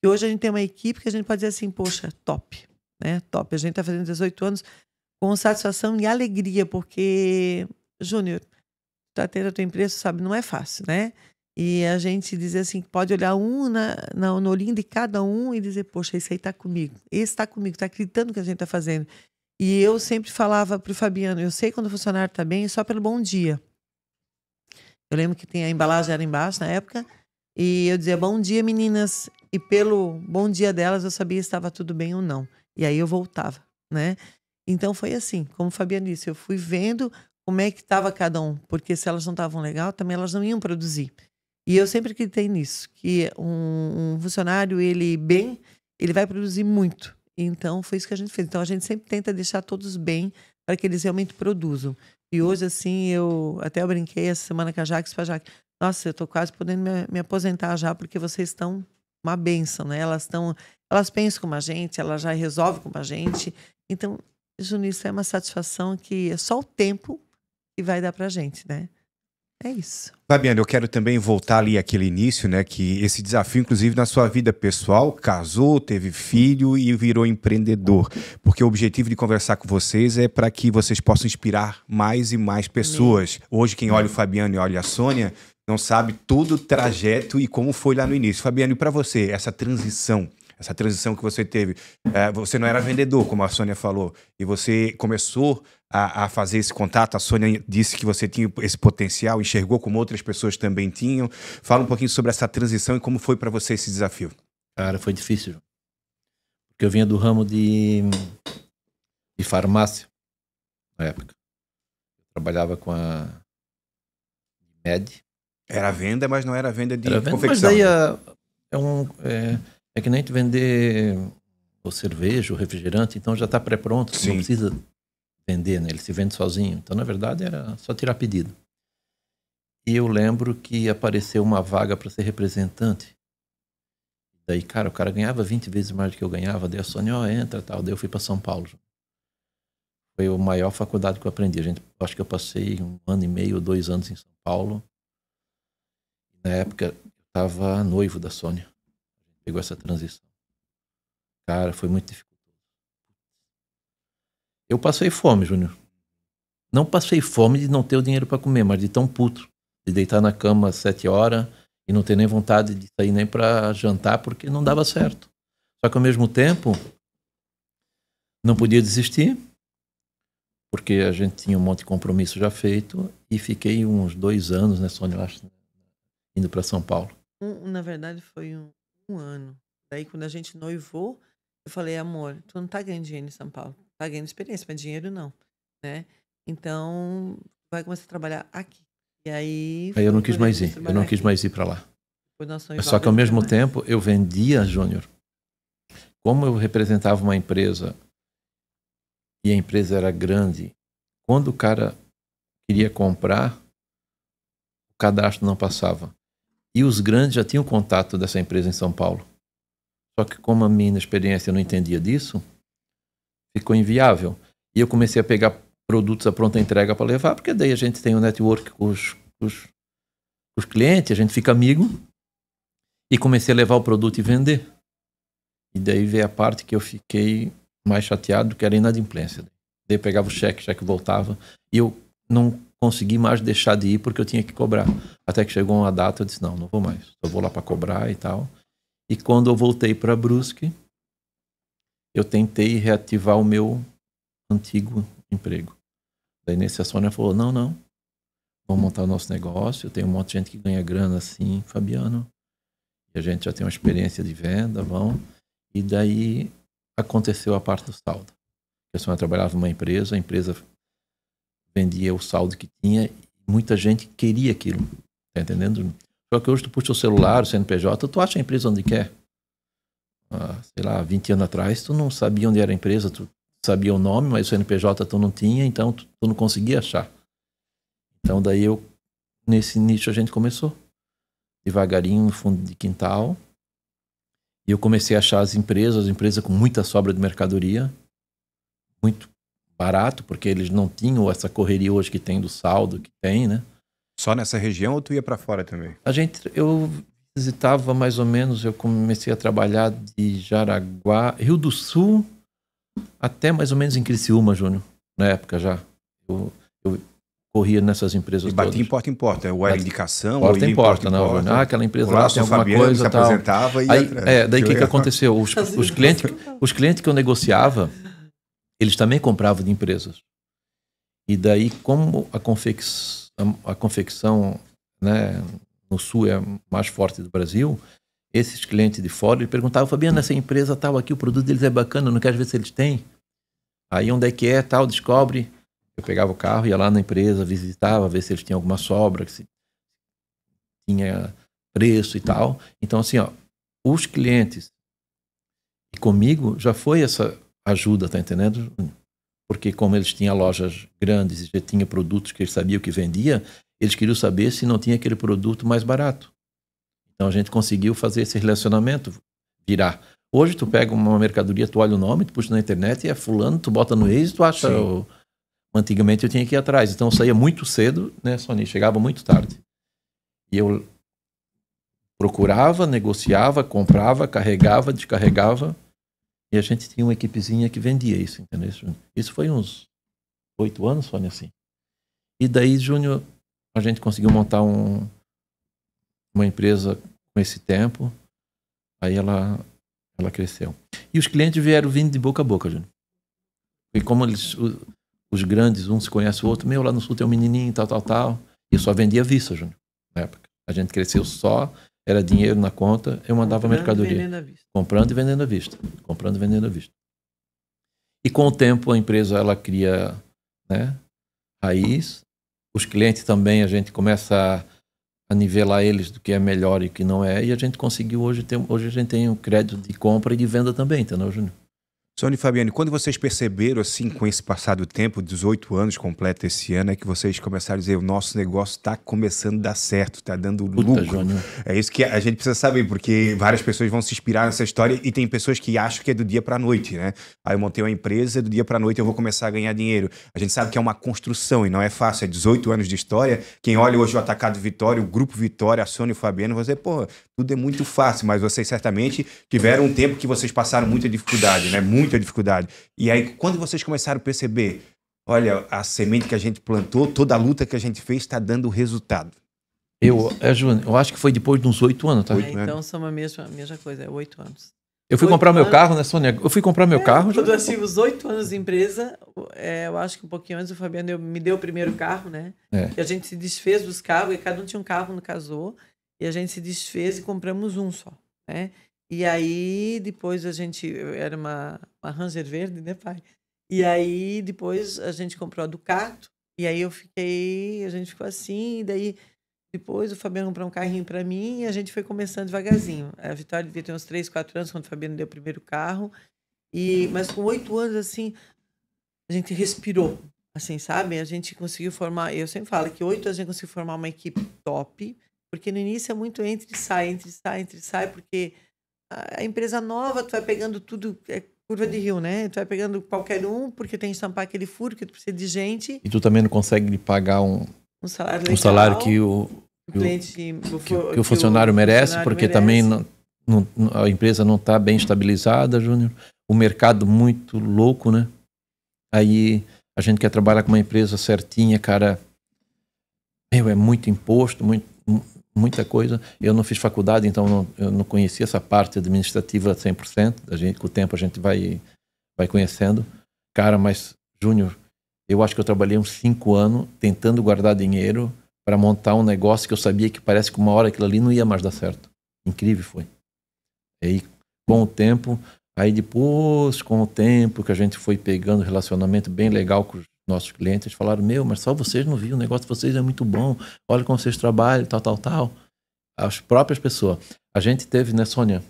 que hoje a gente tem uma equipe que a gente pode dizer assim, poxa, top, né? Top. A gente está fazendo 18 anos com satisfação e alegria, porque, Júnior, tá tendo a tua empresa, sabe, não é fácil, né? E a gente dizer assim, pode olhar no olhinho de cada um e dizer, poxa, esse aí tá comigo, esse tá comigo, tá acreditando no que a gente tá fazendo. E eu sempre falava pro Fabiano, eu sei quando o funcionário tá bem, só pelo bom dia. Eu lembro que a embalagem era embaixo na época, e eu dizia, bom dia, meninas, e pelo bom dia delas eu sabia se estava tudo bem ou não. E aí eu voltava, né? Então foi assim, como o Fabiano disse, eu fui vendo como é que estava cada um, porque se elas não estavam legal, também elas não iam produzir. E eu sempre acreditei nisso, que um funcionário, ele vai produzir muito. Então foi isso que a gente fez. Então a gente sempre tenta deixar todos bem para que eles realmente produzam. E hoje, assim, eu brinquei essa semana com a Jaque, nossa, eu estou quase podendo me aposentar já, porque vocês estão uma bênção, né? Elas pensam como a gente, elas já resolvem como a gente. Então, Júnior, isso é uma satisfação que é só o tempo que vai dar pra gente, né? É isso. Fabiana, eu quero também voltar ali àquele início, né? Que esse desafio, inclusive, na sua vida pessoal, casou, teve filho e virou empreendedor. Porque o objetivo de conversar com vocês é para que vocês possam inspirar mais e mais pessoas. Hoje, quem olha o Fabiano e olha a Sônia, não sabe todo o trajeto e como foi lá no início. Fabiano, e para você, essa transição que você teve, você não era vendedor, como a Sônia falou, e você começou a fazer esse contato. A Sônia disse que você tinha esse potencial, enxergou como outras pessoas também tinham. Fala um pouquinho sobre essa transição e como foi para você esse desafio. Cara, foi difícil. Porque eu vinha do ramo de farmácia, na época. Eu trabalhava com a Med. Era venda, mas não era venda de confecção. Mas daí é que nem tu vender o cerveja, o refrigerante, então já está pré-pronto, não precisa vender, né? Ele se vende sozinho. Então, na verdade, era só tirar pedido. E eu lembro que apareceu uma vaga para ser representante. Daí, cara, o cara ganhava 20 vezes mais do que eu ganhava. Daí a Sônia, entra e tal. Daí eu fui para São Paulo. Foi a maior faculdade que eu aprendi. Acho que eu passei 1 ano e meio, 2 anos em São Paulo. Na época, eu estava noivo da Sônia. Pegou essa transição. Cara, foi muito dificultoso. Eu passei fome, Júnior. Não passei fome de não ter o dinheiro para comer, mas de tão puto. De deitar na cama às 7 horas e não ter nem vontade de sair nem para jantar porque não dava certo. Só que ao mesmo tempo, não podia desistir, porque a gente tinha um monte de compromisso já feito e fiquei uns 2 anos, né, Sônia, indo para São Paulo. Na verdade, foi um ano. Daí, quando a gente noivou, eu falei, amor, tu não tá ganhando dinheiro em São Paulo. Tá ganhando experiência, mas dinheiro não, né? Então, vai começar a trabalhar aqui. E aí eu não quis mais ir. Eu não quis mais ir para lá. Só que ao mesmo tempo, eu vendia, Júnior. Como eu representava uma empresa e a empresa era grande, quando o cara queria comprar, o cadastro não passava. E os grandes já tinham contato dessa empresa em São Paulo. Só que como a minha inexperiência não entendia disso, ficou inviável. E eu comecei a pegar produtos à pronta entrega para levar, porque daí a gente tem um network com os clientes, a gente fica amigo. E comecei a levar o produto e vender. E daí veio a parte que eu fiquei mais chateado, que era a inadimplência. Daí eu pegava o cheque voltava. E eu não consegui mais deixar de ir porque eu tinha que cobrar. Até que chegou uma data, eu disse, não vou mais. Eu vou lá para cobrar e tal. E quando eu voltei para Brusque, eu tentei reativar o meu antigo emprego. Daí nesse a Sônia falou, não, vamos montar o nosso negócio. Eu tenho um monte de gente que ganha grana assim, Fabiano. E a gente já tem uma experiência de venda, E daí aconteceu a parte do saldo. A Sônia trabalhava numa empresa, a empresa vendia o saldo que tinha e muita gente queria aquilo. Tá entendendo? Só que hoje tu puxa o celular, o CNPJ, tu acha a empresa onde quer. Sei lá, 20 anos atrás, tu não sabia onde era a empresa, tu sabia o nome, mas o CNPJ tu não tinha, então tu não conseguia achar. Então daí nesse nicho a gente começou. Devagarinho, no fundo de quintal. E eu comecei a achar as empresas com muita sobra de mercadoria, muito barato, porque eles não tinham essa correria hoje que tem do saldo, que tem, né? Só nessa região ou tu ia para fora também? Eu visitava mais ou menos, eu comecei a trabalhar de Jaraguá, Rio do Sul, até mais ou menos em Criciúma, Júnior, na época já. Eu corria nessas empresas e batia todas. em porta em porta, ou era indicação, porta em porta, não. Aquela empresa lá tem alguma coisa, tal. Apresentava e daí o que aconteceu? Os clientes que eu negociava, eles também compravam de empresas. E daí, como a confecção, né, no sul é mais forte do Brasil, esses clientes de fora, ele perguntavam, Fabiano, essa empresa tal aqui, o produto deles é bacana, não quero ver se eles têm. Aí onde é que é, tal, descobre. Eu pegava o carro, ia lá na empresa, visitava, ver se eles tinham alguma sobra, se tinha preço e tal. Então, assim, os clientes e comigo já foi essa ajuda, tá entendendo? Porque como eles tinham lojas grandes e já tinham produtos que eles sabiam que vendia, eles queriam saber se não tinha aquele produto mais barato. Então a gente conseguiu fazer esse relacionamento virar. Hoje tu pega uma mercadoria, tu olha o nome, tu puxa na internet e é fulano, tu bota no Waze, tu acha Antigamente eu tinha que ir atrás. Então eu saía muito cedo, né, Sônia? Chegava muito tarde. E eu procurava, negociava, comprava, carregava, descarregava. E a gente tinha uma equipezinha que vendia isso, entendeu? Isso foi uns 8 anos, Sônia, assim. E daí, Júnior, a gente conseguiu montar uma empresa com esse tempo. Aí ela cresceu. E os clientes vieram vindo de boca a boca, Júnior. E como os grandes, um se conhece o outro, lá no sul tem um menininho, tal. E eu só vendia à vista, Júnior, na época. A gente cresceu só, era dinheiro na conta, eu mandava mercadoria. Comprando e vendendo à vista. Comprando e vendendo à vista. E com o tempo a empresa, ela cria, né, raiz. Os clientes também, a gente começa a nivelar eles do que é melhor e o que não é. E a gente conseguiu hoje a gente tem um crédito de compra e de venda também, entendeu, Júnior? Sônia e Fabiane, quando vocês perceberam, assim, com esse passar do tempo, 18 anos completo esse ano, é que vocês começaram a dizer, o nosso negócio está começando a dar certo, está dando lucro. Júnior. É isso que a gente precisa saber, porque várias pessoas vão se inspirar nessa história e tem pessoas que acham que é do dia para a noite, né? Aí eu montei uma empresa, do dia para a noite eu vou começar a ganhar dinheiro. A gente sabe que é uma construção e não é fácil, é 18 anos de história. Quem olha hoje o Atacado Vitória, o Grupo Vitória, a Sônia e o Fabiano, vai dizer, pô, tudo é muito fácil, mas vocês certamente tiveram um tempo que vocês passaram muita dificuldade, né? Muita dificuldade. E aí, quando vocês começaram a perceber, olha, a semente que a gente plantou, toda a luta que a gente fez está dando resultado. Júnior, eu acho que foi depois de uns 8 anos, tá? Então somos a mesma coisa, 8 anos. Eu fui comprar meu carro, né, Sônia? Eu fui comprar meu carro. Quando assim, os 8 anos de empresa, eu acho que um pouquinho antes o Fabiano me deu o primeiro carro, né? E a gente se desfez dos carros, e cada um tinha um carro, não casou. E a gente se desfez e compramos um só, né? E aí, depois era uma Ranger verde, né, pai? E aí, depois a gente comprou a Ducato, e aí a gente ficou assim, e daí, depois o Fabiano comprou um carrinho para mim, e a gente foi começando devagarzinho. A Vitória devia ter uns 3, 4 anos, quando o Fabiano deu o primeiro carro, mas com 8 anos, assim, a gente respirou, assim, sabe? A gente conseguiu formar, eu sempre falo que 8 anos a gente conseguiu formar uma equipe top, porque no início é muito entre e sai, porque a empresa nova, tu vai pegando tudo, é curva de rio, né? Tu vai pegando qualquer um, porque tem que estampar aquele furo, que tu precisa de gente. E tu também não consegue lhe pagar um salário legal, salário que o funcionário merece, porque também a empresa não está bem estabilizada, Júnior. O mercado muito louco, né? Aí a gente quer trabalhar com uma empresa certinha, cara. É muito imposto, muita coisa. Eu não fiz faculdade, então eu não conhecia essa parte administrativa 100%. Com o tempo a gente vai conhecendo. Cara, mas, Júnior, eu acho que eu trabalhei uns 5 anos tentando guardar dinheiro para montar um negócio que eu sabia que parece que uma hora aquilo ali não ia mais dar certo. Incrível foi. E aí, com o tempo, com o tempo que a gente foi pegando um relacionamento bem legal com os nossos clientes, falaram, mas só vocês não viram, o negócio de vocês é muito bom, olha como vocês trabalham, tal. As próprias pessoas. A gente teve, né, Sônia,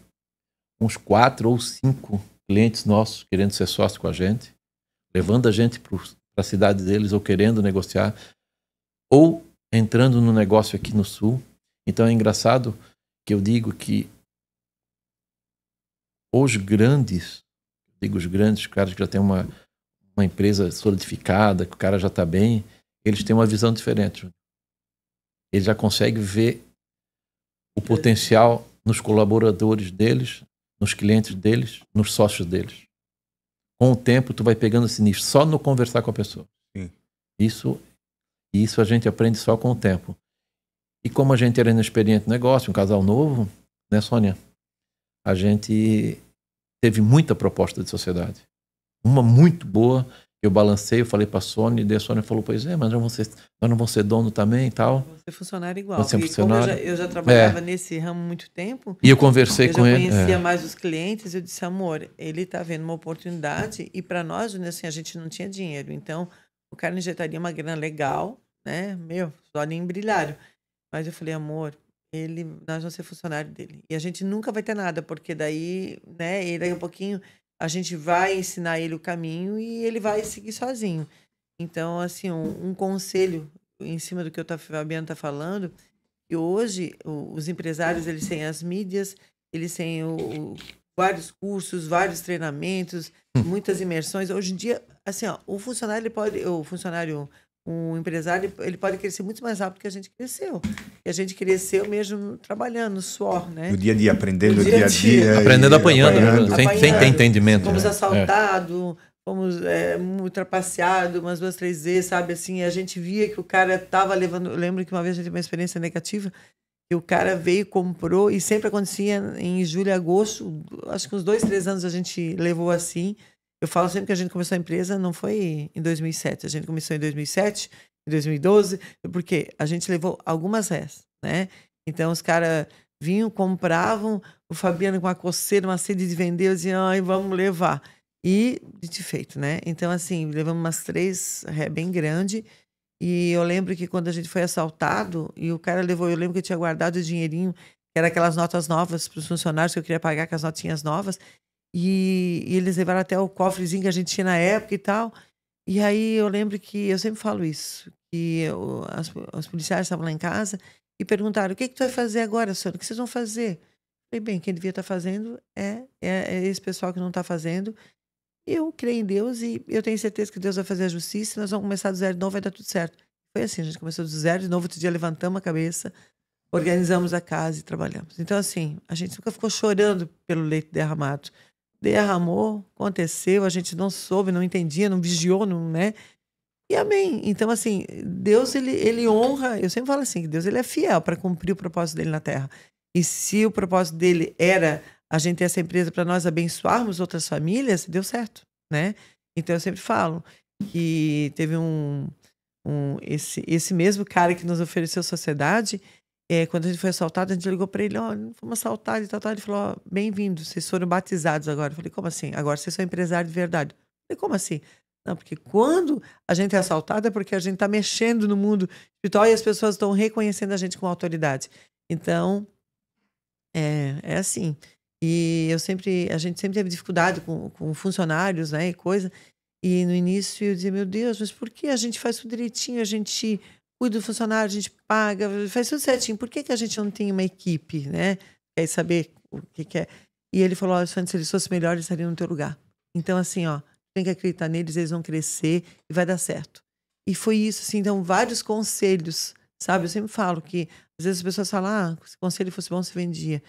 uns 4 ou 5 clientes nossos querendo ser sócio com a gente, levando a gente para a cidade deles, ou querendo negociar, ou entrando no negócio aqui no Sul. Então é engraçado que eu digo que os grandes, os caras que já têm uma empresa solidificada, que o cara já está bem, eles têm uma visão diferente. Eles já conseguem ver o potencial nos colaboradores deles, nos clientes deles, nos sócios deles. Com o tempo, tu vai pegando esse nicho, só no conversar com a pessoa. Sim. Isso a gente aprende só com o tempo. E como a gente era inexperiente no negócio, um casal novo, né, Sônia? A gente teve muita proposta de sociedade. Uma muito boa, eu balancei, eu falei para a Sônia, e daí a Sônia falou, pois mas nós não vamos ser dono também e tal. Vou ser funcionário igual. Vou ser funcionário. Como eu já trabalhava nesse ramo há muito tempo. E eu conversei com ele. Eu já conhecia mais os clientes, eu disse, amor, ele está vendo uma oportunidade, e para nós, assim, a gente não tinha dinheiro. Então, o cara injetaria uma grana legal, né? Só ali em brilhário. Mas eu falei, amor, nós vamos ser funcionário dele. E a gente nunca vai ter nada, porque daí, né, ele aí um pouquinho, a gente vai ensinar ele o caminho e ele vai seguir sozinho. Então, assim, um conselho em cima do que o Fabiano está falando, que hoje os empresários, eles têm as mídias, eles têm vários cursos, vários treinamentos, muitas imersões. Hoje em dia, assim, ó, o empresário, ele pode crescer muito mais rápido que a gente cresceu. E a gente cresceu mesmo trabalhando, no suor, né? No dia a dia, aprendendo no dia a dia. Aprendendo apanhando. Sem ter entendimento. Fomos assaltados, fomos ultrapassados umas 2, 3 vezes, sabe? Assim, a gente via que o cara tava levando... Eu lembro que uma vez a gente teve uma experiência negativa, que o cara veio, comprou, e sempre acontecia em julho e agosto, acho que uns 2, 3 anos a gente levou assim. Eu falo sempre que a gente começou a empresa, não foi em 2007, a gente começou em 2007, em 2012, porque a gente levou algumas vezes, né? Então os caras vinham, compravam, o Fabiano com uma coceira, uma sede de vender, eu dizia, ai, vamos levar. E de feito, né? Então assim, levamos umas 3 bem grandes. E eu lembro que quando a gente foi assaltado, e o cara levou, eu lembro que eu tinha guardado o dinheirinho, que era aquelas notas novas para os funcionários que eu queria pagar com as notinhas novas, e eles levaram até o cofrezinho que a gente tinha na época e tal. E aí eu lembro que, eu sempre falo isso, que os policiais estavam lá em casa e perguntaram, o que tu vai fazer agora, senhor? O que vocês vão fazer? Eu falei, bem, quem devia estar fazendo é esse pessoal que não está fazendo. Eu creio em Deus e eu tenho certeza que Deus vai fazer a justiça e nós vamos começar do zero de novo, vai dar tudo certo. Foi assim, a gente começou do zero de novo, outro dia levantamos a cabeça, organizamos a casa e trabalhamos. Então assim, a gente nunca ficou chorando pelo leite derramado. Derramou, aconteceu, a gente não soube, não entendia, não vigiou, não, né? E amém. Então assim, Deus ele honra, eu sempre falo assim, que Deus ele é fiel para cumprir o propósito dele na terra. E se o propósito dele era a gente ter essa empresa para nós abençoarmos outras famílias, deu certo, né? Então eu sempre falo que teve esse mesmo cara que nos ofereceu sociedade, quando a gente foi assaltado, a gente ligou para ele, fomos assaltados e tal, ele falou, bem-vindo, vocês foram batizados agora. Eu falei, como assim? Agora vocês são empresários de verdade. Eu falei, como assim? Não, porque quando a gente é assaltado é porque a gente está mexendo no mundo espiritual e as pessoas estão reconhecendo a gente com autoridade. Então, é assim. E a gente sempre teve dificuldade com funcionários, né, e coisa. E no início eu dizia, meu Deus, mas por que a gente faz tudo direitinho? A gente cuida do funcionário, a gente paga, faz tudo certinho. Por que a gente não tem uma equipe, né? Quer saber o que é? E ele falou, se eles fossem melhores, eles estariam no teu lugar. Então, assim, tem que acreditar neles, eles vão crescer e vai dar certo. E foi isso, assim, então, vários conselhos, sabe? Eu sempre falo que, às vezes as pessoas falam, se o conselho fosse bom, se vendia.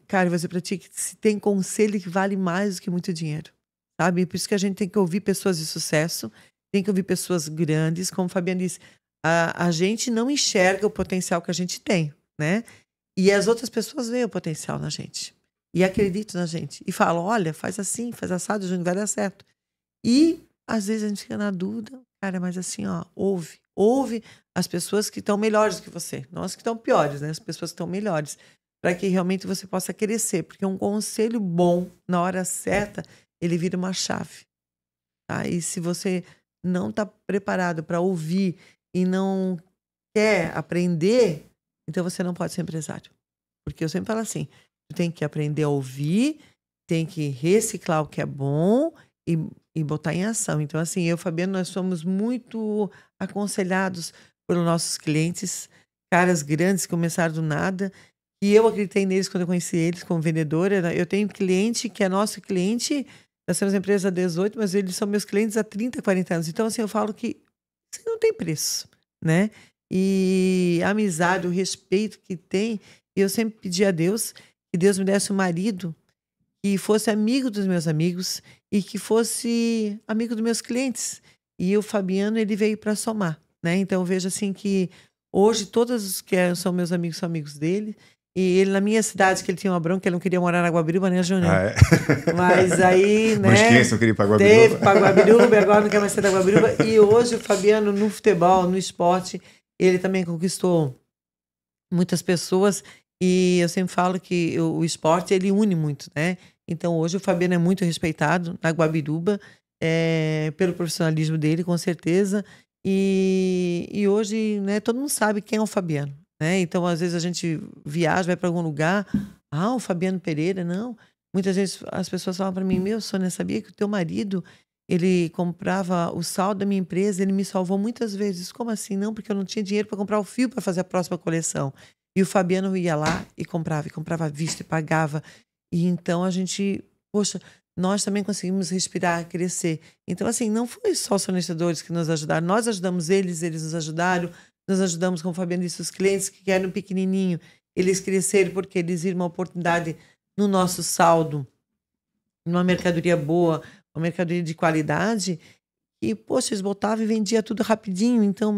Cara, eu vou dizer pra ti que se tem conselho que vale mais do que muito dinheiro, sabe? Por isso que a gente tem que ouvir pessoas de sucesso, tem que ouvir pessoas grandes, como o Fabiano disse, a gente não enxerga o potencial que a gente tem, né? E as outras pessoas veem o potencial na gente e acreditam na gente e falam, olha, faz assim, faz assado, Júnior, vai dar certo. E às vezes a gente fica na dúvida, cara, mas assim, ouve as pessoas que estão melhores que você, não as que estão piores, né? As pessoas que estão melhores, para que realmente você possa crescer, porque um conselho bom, na hora certa, ele vira uma chave. Tá? E se você não está preparado para ouvir e não quer aprender, então você não pode ser empresário. Porque eu sempre falo assim, tu tem que aprender a ouvir, tem que reciclar o que é bom e botar em ação. Então assim, eu e o Fabiano, nós somos muito aconselhados pelos nossos clientes, caras grandes que começaram do nada. E eu acreditei neles quando eu conheci eles como vendedora. Eu tenho cliente que é nosso cliente, nós temos empresa há 18, mas eles são meus clientes há 30, 40 anos. Então, assim, eu falo que isso não tem preço, né? E a amizade, o respeito que tem, eu sempre pedi a Deus que Deus me desse um marido que fosse amigo dos meus amigos e que fosse amigo dos meus clientes. E o Fabiano, ele veio para somar, né? Então, eu vejo assim que hoje todos os que são meus amigos são amigos dele. E ele, na minha cidade, que ele tinha uma bronca, ele não queria morar na Guabiruba, né, Júnior? Mas aí, né? Mas quem queria ir pra Guabiruba? Teve pra Guabiruba, agora não quer mais ser da Guabiruba. E hoje o Fabiano, no futebol, no esporte, ele também conquistou muitas pessoas. E eu sempre falo que o esporte, ele une muito, né? Então, hoje o Fabiano é muito respeitado na Guabiruba, pelo profissionalismo dele, com certeza. E hoje, né, todo mundo sabe quem é o Fabiano. Né? Então, às vezes a gente viaja, vai para algum lugar, o Fabiano Pereira, não. Muitas vezes as pessoas falam para mim, Sônia, sabia que o teu marido, ele comprava o saldo da minha empresa, ele me salvou muitas vezes. Como assim? Não, porque eu não tinha dinheiro para comprar o fio para fazer a próxima coleção. E o Fabiano ia lá e comprava à vista e pagava. E então a gente, poxa, nós também conseguimos respirar, crescer. Então, assim, não foi só os fornecedores que nos ajudaram, nós ajudamos eles nos ajudaram, nós ajudamos, como o Fabiano disse, os clientes que eram pequenininho, eles cresceram porque eles viram uma oportunidade no nosso saldo, numa mercadoria boa, uma mercadoria de qualidade, e, poxa, eles botavam e vendia tudo rapidinho. Então,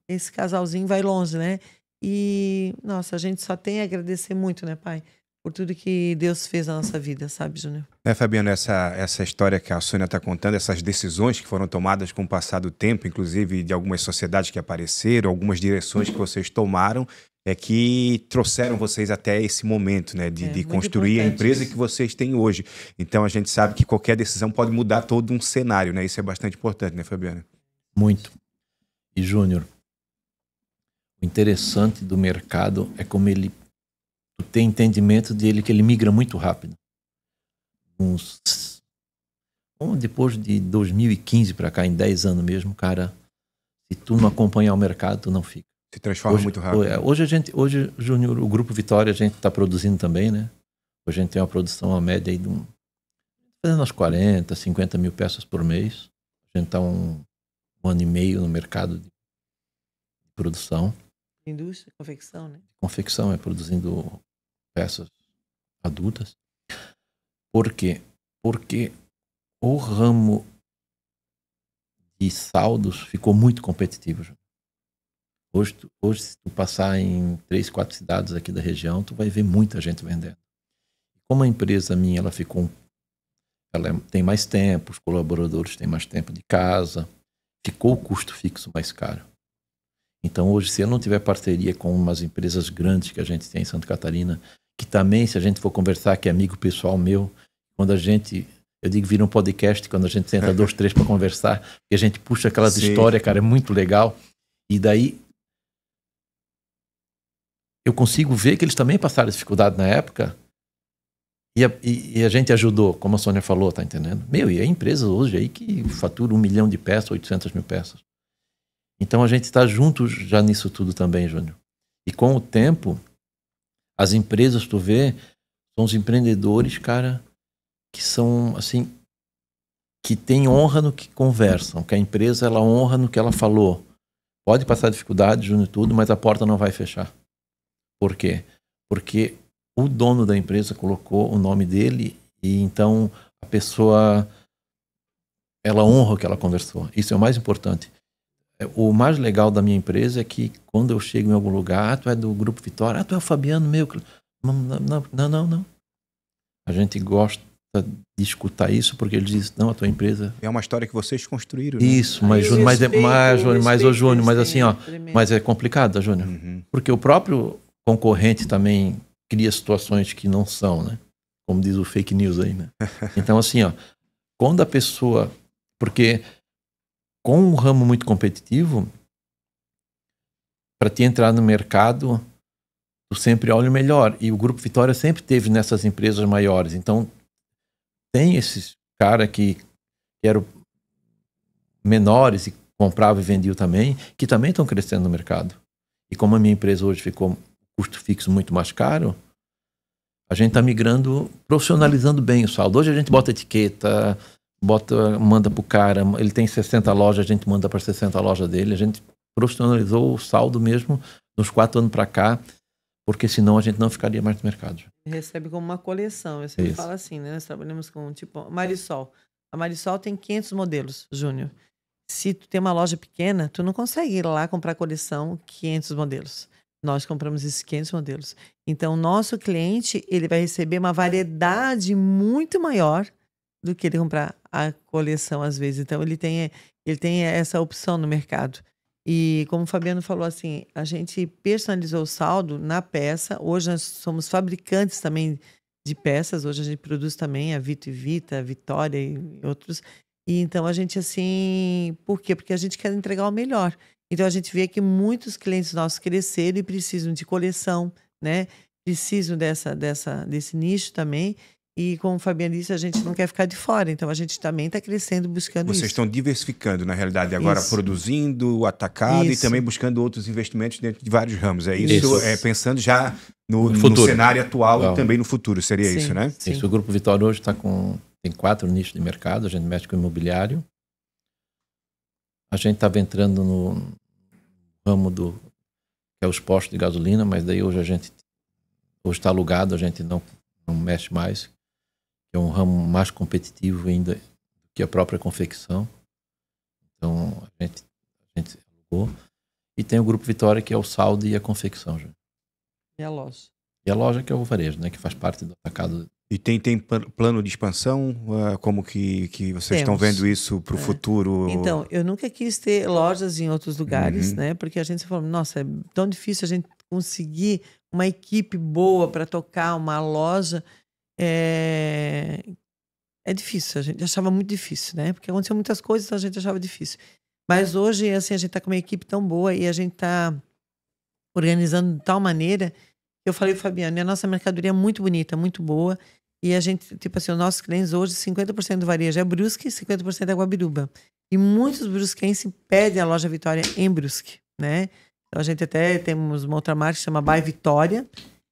esse casalzinho vai longe, né? E, nossa, a gente só tem a agradecer muito, né, pai? Por tudo que Deus fez na nossa vida, sabe, Júnior? Fabiano, essa história que a Sônia está contando, essas decisões que foram tomadas com o passar do tempo, inclusive de algumas sociedades que apareceram, algumas direções que vocês tomaram, que trouxeram vocês até esse momento, né, de construir a empresa que vocês têm hoje. Então a gente sabe que qualquer decisão pode mudar todo um cenário, né? Isso é bastante importante, né, Fabiano? Muito. E, Júnior, o interessante do mercado é como tu tem entendimento dele, que ele migra muito rápido. Depois de 2015 para cá, em 10 anos mesmo, cara, se tu não acompanhar o mercado, tu não fica. Se transforma muito rápido. Hoje, Júnior, o Grupo Vitória, a gente está produzindo também, né? Hoje a gente tem uma produção, a média aí fazendo umas 40, 50 mil peças por mês. A gente está um ano e meio no mercado de produção. Indústria, confecção, né? Confecção, produzindo peças adultas. Por quê? Porque o ramo de saldos ficou muito competitivo, Júnior. Hoje, se tu passar em 3, 4 cidades aqui da região, tu vai ver muita gente vendendo. Como a empresa minha, ela tem mais tempo, os colaboradores têm mais tempo de casa, ficou o custo fixo mais caro. Então hoje, se eu não tiver parceria com umas empresas grandes que a gente tem em Santa Catarina, que também, se a gente for conversar, que é amigo pessoal meu, quando eu digo, vira um podcast, quando a gente senta 2, 3 para conversar, e a gente puxa aquelas histórias, cara, é muito legal. E daí eu consigo ver que eles também passaram dificuldade na época e a gente ajudou, como a Sônia falou, tá entendendo? E a empresa hoje aí que fatura 1 milhão de peças, 800 mil peças. Então a gente está junto já nisso tudo também, Júnior. E com o tempo, as empresas, tu vê, são os empreendedores, cara, que são, assim, que tem honra no que conversam, que a empresa, ela honra no que ela falou. Pode passar dificuldade, Júnior, tudo, mas a porta não vai fechar. Por quê? Porque o dono da empresa colocou o nome dele e então a pessoa, ela honra o que ela conversou. Isso é o mais importante. O mais legal da minha empresa é que quando eu chego em algum lugar, tu é do Grupo Vitória, tu é o Fabiano, meu. Não. A gente gosta de escutar isso porque eles dizem, não, a tua empresa... É uma história que vocês construíram, né? Isso, mas Júnior, mas assim, ó, mas é complicado, Júnior. Porque o próprio concorrente também cria situações que não são, né? Como diz o fake news aí, né? Então, assim, ó, quando a pessoa... Porque com um ramo muito competitivo, para te entrar no mercado, tu sempre olha o melhor. E o Grupo Vitória sempre teve nessas empresas maiores. Então, tem esses caras que eram menores e compravam e vendiam também, que também estão crescendo no mercado. E como a minha empresa hoje ficou custo fixo muito mais caro, a gente está migrando, profissionalizando bem o saldo. Hoje a gente bota etiqueta, manda pro cara, ele tem 60 lojas, a gente manda para 60 lojas dele, a gente profissionalizou o saldo mesmo nos 4 anos para cá, porque senão a gente não ficaria mais no mercado. Recebe como uma coleção, eu sempre falo assim, né? Nós trabalhamos com, tipo, Marisol. A Marisol tem 500 modelos, Júnior. Se tu tem uma loja pequena, tu não consegue ir lá comprar coleção 500 modelos. Nós compramos esses 500 modelos. Então, o nosso cliente, ele vai receber uma variedade muito maior do que ele comprar a coleção, às vezes. Então, ele tem essa opção no mercado. E, como o Fabiano falou, assim, a gente personalizou o saldo na peça. Hoje, nós somos fabricantes também de peças. Hoje, a gente produz também a Vito e Vita, a Vitória e outros. E, então, a gente, assim... Por quê? Porque a gente quer entregar o melhor. Então, a gente vê que muitos clientes nossos cresceram e precisam de coleção, né? Precisam desse nicho também. E como o Fabiano disse, a gente não quer ficar de fora. Então, a gente também está crescendo, buscando isso. Vocês estão diversificando, na realidade, agora Isso. produzindo, atacado Isso. e também buscando outros investimentos dentro de vários ramos. É Isso. isso, pensando já no futuro. cenário atual Bom. e também no futuro, seria Sim. isso, né? Sim. Isso, o Grupo Vitória hoje tem 4 nichos de mercado. A gente mexe com imobiliário. A gente estava entrando no ramo que é os postos de gasolina, mas daí hoje está alugado, a gente não mexe mais. É um ramo mais competitivo ainda que a própria confecção. Então, a gente alugou. E tem o Grupo Vitória, que é o saldo e a confecção. Já. E a loja. E a loja, que é o varejo, né? Que faz parte do atacado. E tem plano de expansão? Como que vocês estão vendo isso para o futuro? Então, eu nunca quis ter lojas em outros lugares, né? Porque a gente falou, nossa, é tão difícil a gente conseguir uma equipe boa para tocar uma loja. É difícil, a gente achava muito difícil, né? Porque aconteceu muitas coisas, então a gente achava difícil. Mas hoje, assim, a gente tá com uma equipe tão boa e a gente tá organizando de tal maneira que eu falei pro Fabiano, a nossa mercadoria é muito bonita, muito boa. E a gente, tipo assim, os nossos clientes hoje, 50% do varejo é Brusque, 50% é Guabiruba. E muitos brusquenses pedem a loja Vitória em Brusque, né? Então a gente até temos uma outra marca que chama By Vitória,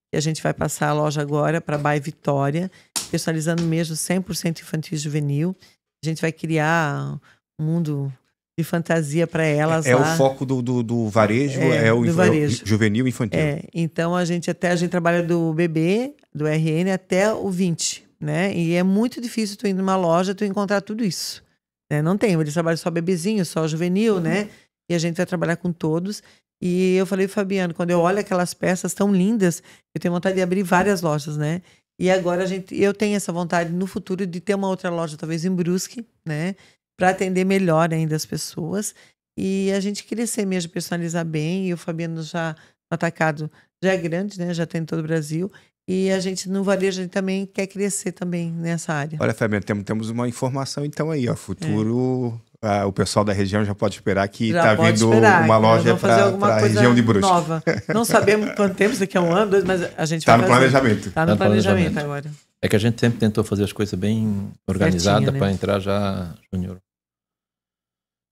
que a gente vai passar a loja agora para By Vitória, personalizando mesmo 100% infantil e juvenil. A gente vai criar um mundo de fantasia para elas lá. O foco do varejo, o varejo. Juvenil e infantil. Então a gente trabalha do bebê, do RN até o 20, né? E é muito difícil tu ir numa loja tu encontrar tudo isso, né? Não tem, eles trabalham só bebezinho, só juvenil, né? E a gente vai trabalhar com todos. E eu falei, Fabiano, quando eu olho aquelas peças tão lindas, eu tenho vontade de abrir várias lojas, né? E agora eu tenho essa vontade no futuro de ter uma outra loja, talvez em Brusque, né? Para atender melhor ainda as pessoas. E a gente crescer mesmo, personalizar bem. E o Fabiano já, no atacado, já é grande, né? Já tem em todo o Brasil. E a gente, no varejo, a gente também quer crescer também nessa área. Olha, Fabiano, temos uma informação então aí, ó. Futuro... o pessoal da região já pode esperar que está vindo uma loja para a região de Brusque. Nova. Não sabemos quanto tempo, daqui a 1 ano, 2, mas a gente vai fazer. Planejamento. Está no planejamento agora. É que a gente sempre tentou fazer as coisas bem organizadas, né? Para entrar já, Júnior,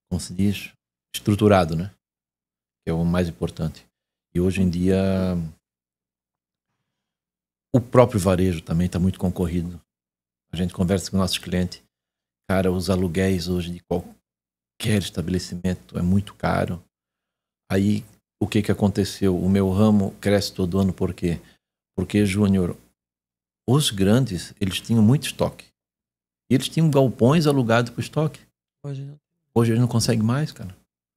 como se diz, estruturado, né? Que é o mais importante. E hoje em dia o próprio varejo também está muito concorrido. A gente conversa com nossos clientes. Cara, os aluguéis hoje de qualquer estabelecimento é muito caro. Aí, o que aconteceu? O meu ramo cresce todo ano, por quê? Porque, Júnior, os grandes, eles tinham muito estoque. E eles tinham galpões alugados para o estoque. Hoje eles não conseguem mais, cara.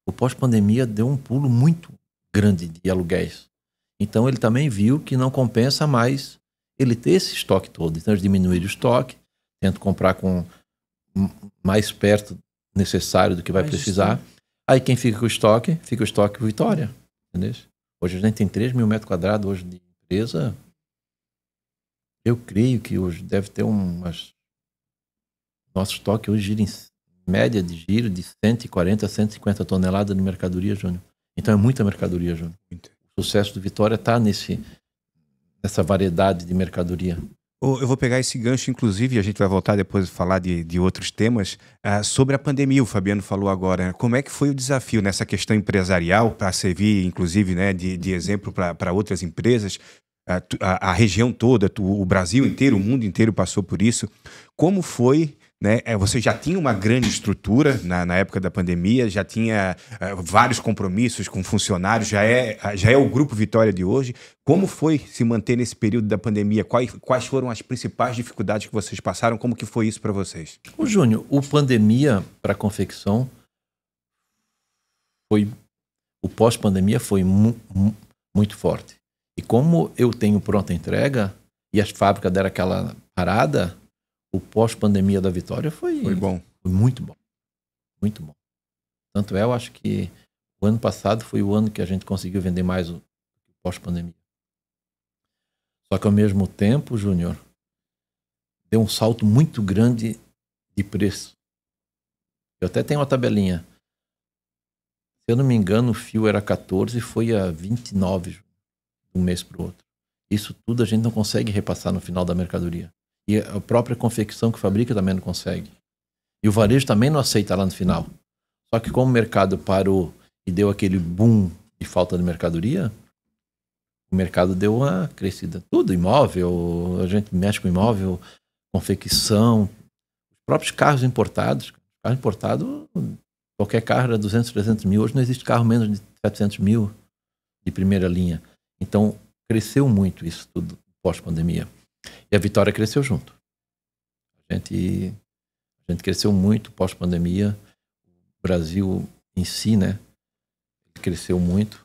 O pós-pandemia deu um pulo muito grande de aluguéis. Então, ele também viu que não compensa mais ele ter esse estoque todo. Então, eles diminuíram o estoque, tentam comprar com mais perto necessário do que vai precisar. Aí quem fica com o estoque Vitória. Entendeu? Hoje a gente tem 3 mil metros quadrados hoje de empresa. Eu creio que hoje deve ter nosso estoque hoje gira em média de giro de 140 a 150 toneladas de mercadoria, Júnior. Então é muita mercadoria, Júnior. O sucesso do Vitória está nessa variedade de mercadoria. Eu vou pegar esse gancho, inclusive, e a gente vai voltar depois a falar de outros temas, sobre a pandemia. O Fabiano falou agora. Como é que foi o desafio nessa questão empresarial, para servir, inclusive, né, de exemplo para outras empresas? A região toda, o Brasil inteiro, o mundo inteiro passou por isso. Como foi, né? Você já tinha uma grande estrutura na época da pandemia, já tinha vários compromissos com funcionários, já é o Grupo Vitória de hoje. Como foi se manter nesse período da pandemia? Quais foram as principais dificuldades que vocês passaram? Como que foi isso para vocês? Ô, Júnior, o pandemia para a confecção o pós-pandemia foi muito forte. E como eu tenho pronta entrega e as fábricas deram aquela parada, o pós-pandemia da Vitória foi bom. Foi muito bom. Muito bom. Tanto eu acho que o ano passado foi o ano que a gente conseguiu vender mais o pós-pandemia. Só que ao mesmo tempo, Júnior, deu um salto muito grande de preço. Eu até tenho uma tabelinha. Se eu não me engano, o fio era 14 e foi a 29 de um mês para o outro. Isso tudo a gente não consegue repassar no final da mercadoria. E a própria confecção que fabrica também não consegue. E o varejo também não aceita lá no final. Só que como o mercado parou e deu aquele boom de falta de mercadoria, o mercado deu uma crescida. Tudo, imóvel, a gente mexe com imóvel, confecção, os próprios carros importados. Carro importado, qualquer carro era 200, 300 mil. Hoje não existe carro menos de 700 mil de primeira linha. Então, cresceu muito isso tudo pós-pandemia. E a Vitória cresceu junto. A gente cresceu muito pós-pandemia. O Brasil em si, né? Cresceu muito.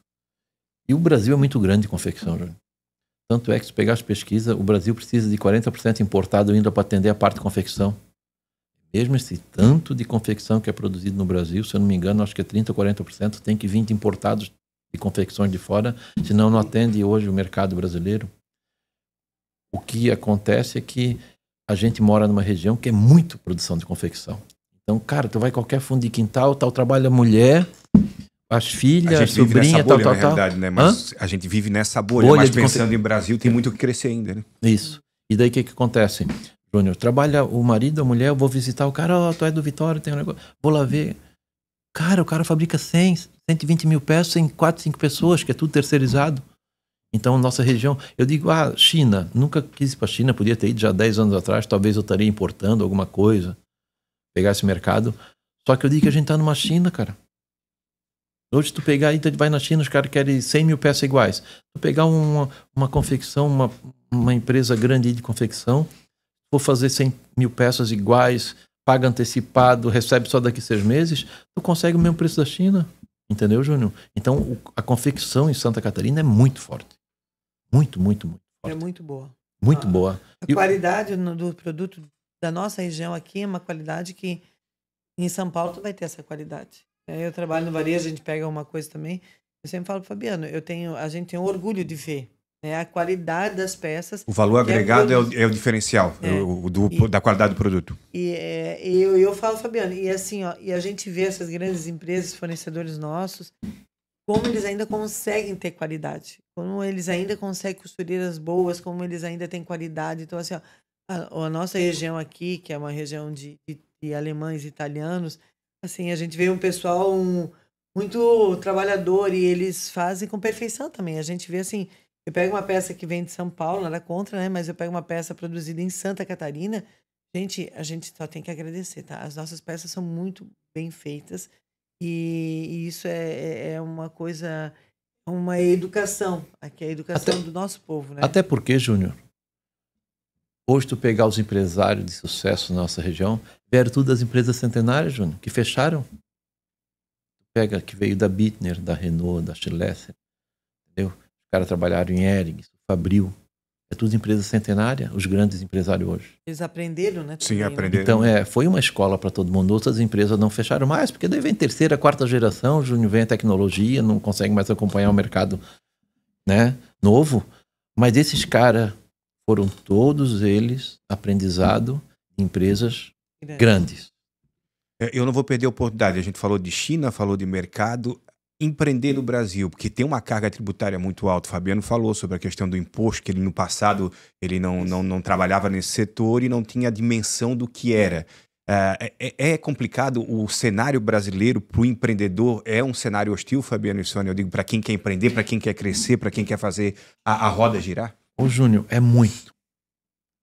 E o Brasil é muito grande em confecção, Júnior. Tanto é que, se pegar as pesquisas, o Brasil precisa de 40% importado ainda para atender a parte de confecção. Mesmo esse tanto de confecção que é produzido no Brasil, se eu não me engano, acho que é 30% ou 40% tem que vir de importados de confecções de fora, senão não atende hoje o mercado brasileiro. O que acontece é que a gente mora numa região que é muito produção de confecção. Então, cara, tu vai a qualquer fundo de quintal, tal, trabalha a mulher, as filhas, a sobrinha, tal, tal, tal. Né? Mas a gente vive nessa bolha, mas pensando em Brasil, tem muito que crescer ainda, né? Isso. E daí o que acontece? Júnior, trabalha o marido, a mulher, eu vou visitar o cara, ó, tu é do Vitória, tem um negócio, vou lá ver. Cara, o cara fabrica 100, 120 mil peças em 4, 5 pessoas, que é tudo terceirizado. Então, nossa região, eu digo, China, nunca quis ir para a China, podia ter ido já 10 anos atrás, talvez eu estaria importando alguma coisa, pegar esse mercado. Só que eu digo que a gente tá numa China, cara. Hoje tu pegar aí, tu vai na China, os caras querem 100 mil peças iguais. Tu pegar uma confecção, uma empresa grande aí de confecção, for fazer 100 mil peças iguais, paga antecipado, recebe só daqui 6 meses, tu consegue o mesmo preço da China. Entendeu, Júnior? Então, a confecção em Santa Catarina é muito forte. Muito, muito, muito forte. É muito boa. Muito boa. A qualidade do produto da nossa região aqui é uma qualidade que em São Paulo tu vai ter essa qualidade. Eu trabalho no varejo, a gente pega uma coisa também. Eu sempre falo pro Fabiano, a gente tem um orgulho de ver, né, a qualidade das peças. O valor agregado é o diferencial da qualidade do produto. E eu falo, Fabiano, e assim, ó, e a gente vê essas grandes empresas, fornecedores nossos, como eles ainda conseguem ter qualidade, como eles ainda conseguem costureiras boas, como eles ainda têm qualidade. Então, assim, ó, a nossa região aqui, que é uma região de alemães e italianos, assim, a gente vê um pessoal muito trabalhador e eles fazem com perfeição também. A gente vê assim, eu pego uma peça que vem de São Paulo, nada contra, né? Mas eu pego uma peça produzida em Santa Catarina, a gente só tem que agradecer, tá? As nossas peças são muito bem feitas e isso é uma coisa, uma educação, aqui é a educação do nosso povo, né? Até porque, Júnior, hoje tu pegar os empresários de sucesso na nossa região, vieram tudo das empresas centenárias, Júnior, que fecharam. Pega que veio da Bittner, da Renault, da Schlesser, entendeu? Os caras trabalharam em Hering, Fabril. É tudo empresa centenária, os grandes empresários hoje. Eles aprenderam, né? Sim, também, aprenderam. Então, foi uma escola para todo mundo. Outras empresas não fecharam mais, porque daí vem terceira, quarta geração, Júnior, vem a tecnologia, não consegue mais acompanhar o mercado, né, novo. Mas esses caras foram todos eles aprendizado em empresas grandes. Eu não vou perder a oportunidade. A gente falou de China, falou de mercado. Empreender no Brasil, porque tem uma carga tributária muito alta. O Fabiano falou sobre a questão do imposto, que ele no passado ele não trabalhava nesse setor e não tinha a dimensão do que era. É complicado o cenário brasileiro para o empreendedor, é um cenário hostil, Fabiano e Sônia? Eu digo, para quem quer empreender, para quem quer crescer, para quem quer fazer a roda girar? Ô Júnior, é muito.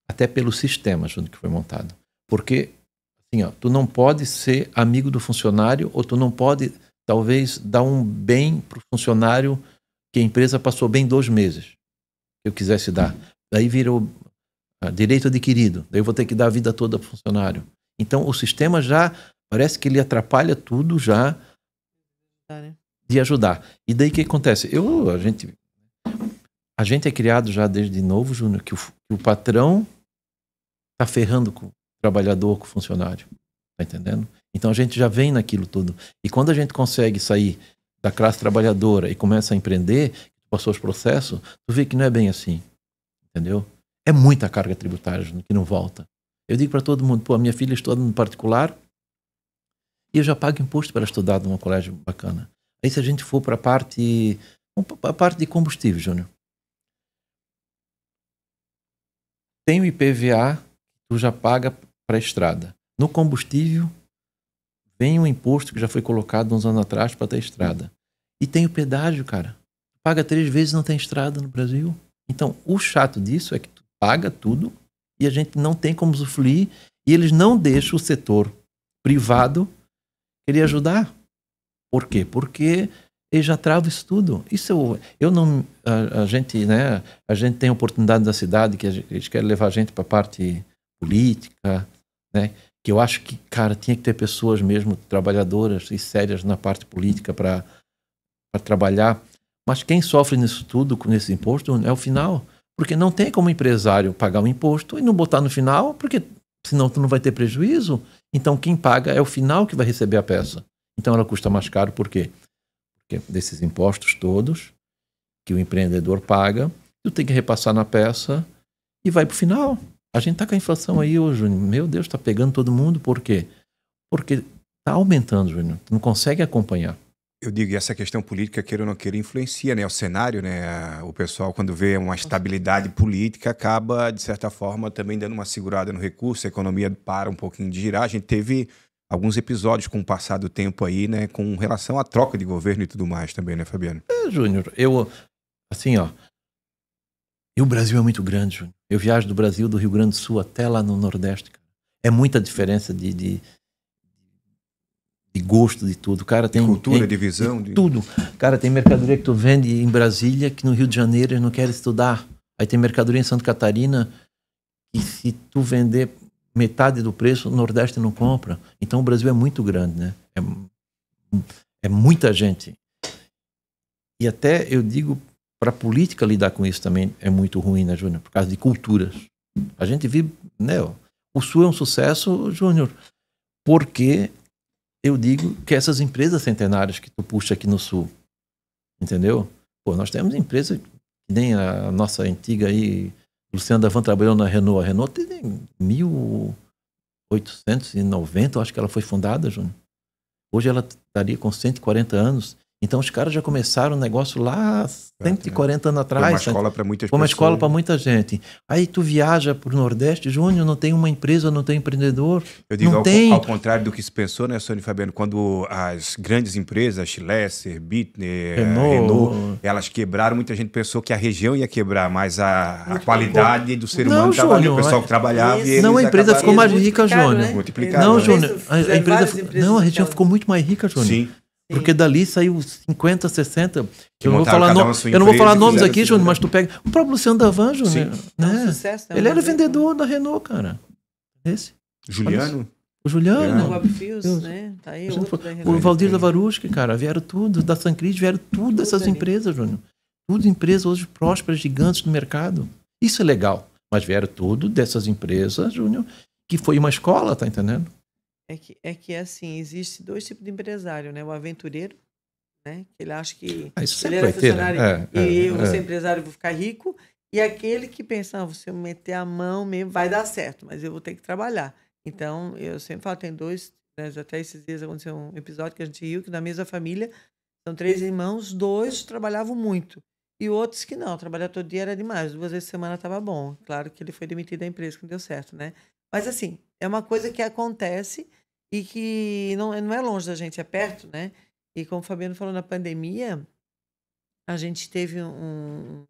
Até pelo sistema, Júnior, que foi montado. Porque, assim, ó, tu não pode ser amigo do funcionário ou tu não pode, talvez, dar um bem para o funcionário que a empresa passou bem 2 meses, que eu quisesse dar. Daí virou direito adquirido. Daí eu vou ter que dar a vida toda para o funcionário. Então, o sistema já parece que ele atrapalha tudo já de ajudar. E daí o que acontece? A gente é criado já desde novo, Júnior, que o patrão está ferrando com o trabalhador, com o funcionário. Tá entendendo? Então a gente já vem naquilo tudo. E quando a gente consegue sair da classe trabalhadora e começa a empreender, passou os processos, tu vê que não é bem assim. Entendeu? É muita carga tributária, Júnior, que não volta. Eu digo para todo mundo, pô, a minha filha estuda no particular e eu já pago imposto para estudar num colégio bacana. Aí se a gente for para a parte de combustível, Júnior, tem o IPVA, tu já paga para a estrada. No combustível, vem um imposto que já foi colocado uns anos atrás para ter estrada. E tem o pedágio, cara. Paga 3 vezes e não tem estrada no Brasil. Então, o chato disso é que tu paga tudo e a gente não tem como usufruir e eles não deixam o setor privado querer ajudar. Por quê? Porque ele já trava isso tudo. Isso eu não... A gente, né? A gente tem oportunidade da cidade que eles querem levar a gente para a parte política, né? Que eu acho que, cara, tinha que ter pessoas mesmo trabalhadoras e sérias na parte política para trabalhar. Mas quem sofre nisso tudo, com esse imposto, é o final. Porque não tem como empresário pagar um imposto e não botar no final, porque senão tu não vai ter prejuízo. Então quem paga é o final que vai receber a peça. Então ela custa mais caro, por quê? Porque desses impostos todos que o empreendedor paga, tu tem que repassar na peça e vai pro final. A gente tá com a inflação aí, ô Júnior. Meu Deus, tá pegando todo mundo. Por quê? Porque tá aumentando, Júnior. Tu não consegue acompanhar. Eu digo, e essa questão política, queira ou não queira, influencia, né? O cenário, né? O pessoal, quando vê uma estabilidade política, acaba, de certa forma, também dando uma segurada no recurso, a economia para um pouquinho de girar. A gente teve alguns episódios com o passar do tempo aí, né? Com relação à troca de governo e tudo mais também, né, Fabiano? Júnior, assim, ó, e o Brasil é muito grande, Júnior. Eu viajo do Brasil, do Rio Grande do Sul até lá no Nordeste, cara. É muita diferença de gosto, de tudo. Cara, tem cultura, de visão. De tudo. Cara, tem mercadoria que tu vende em Brasília, que no Rio de Janeiro eles não querem estudar. Aí tem mercadoria em Santa Catarina, que se tu vender metade do preço, o Nordeste não compra. Então o Brasil é muito grande, né? É muita gente. E até, eu digo, para a política lidar com isso também é muito ruim, né, Júnior? Por causa de culturas. A gente vive, né? O Sul é um sucesso, Júnior, porque eu digo que essas empresas centenárias que tu puxa aqui no Sul, entendeu? Pô, nós temos empresas que nem a nossa antiga aí, Luciano Davan trabalhou na Renault. A Renault tem 1890, eu acho que ela foi fundada, Júnior. Hoje ela estaria com 140 anos. Então os caras já começaram o negócio lá 140 anos atrás. Foi uma escola para muitas pessoas. Foi uma escola para muita gente. Aí tu viaja para o Nordeste, Júnior, não tem uma empresa, não tem empreendedor. Eu digo, não tem. Ao contrário do que se pensou, né, Sônia e Fabiano, quando as grandes empresas, Schlesser, Bittner, Renault, elas quebraram, muita gente pensou que a região ia quebrar, mas a qualidade do ser humano estava ali, o pessoal que trabalhava. E não, a empresa ficou mais rica, Júnior. Né? Multiplicado. Não, né? Júnior, a região ficou muito mais rica, Júnior. Sim. Porque dali saiu 50, 60. Que Eu não vou falar nomes aqui, Júnior, mas tu pega. O próprio Luciano Davan, Júnior. Né? Sucesso, ele era vendedor da Renault, cara. Esse. Juliano? O Juliano. O Webfields, né? Tá aí, o Valdir Lavaruski, cara. Vieram tudo. Da Sancrid, vieram tudo dessas empresas, Júnior. Tudo empresas hoje prósperas, gigantes no mercado. Isso é legal. Mas vieram tudo dessas empresas, Júnior, que foi uma escola, tá entendendo? É que assim, existe 2 tipos de empresário, né? O aventureiro, né? Que ele acha que ele era funcionário e eu vou ser empresário, vou ficar rico. E aquele que pensa, se eu meter a mão mesmo, vai dar certo, mas eu vou ter que trabalhar. Então, eu sempre falo, tem 2, né? Até esses dias aconteceu um episódio que a gente riu, que na mesma família, são 3 irmãos, 2 trabalhavam muito. E outros que não, trabalhar todo dia era demais, 2 vezes por semana estava bom. Claro que ele foi demitido da empresa, que não deu certo, né? Mas assim, é uma coisa que acontece e que não é longe da gente, é perto, né? E como o Fabiano falou, na pandemia, a gente teve um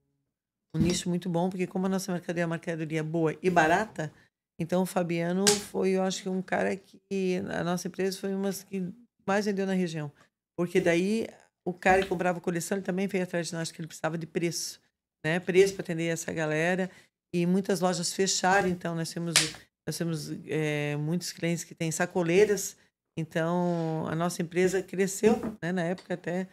nicho muito bom, porque como a nossa mercadoria é uma mercadoria boa e barata, então o Fabiano foi, eu acho que um cara que, a nossa empresa foi uma das que mais vendeu na região. Porque daí, o cara que comprava coleção, ele também veio atrás de nós, que ele precisava de preço, né? Preço para atender essa galera. E muitas lojas fecharam, então nós temos muitos clientes que têm sacoleiras, então a nossa empresa cresceu, né, na época até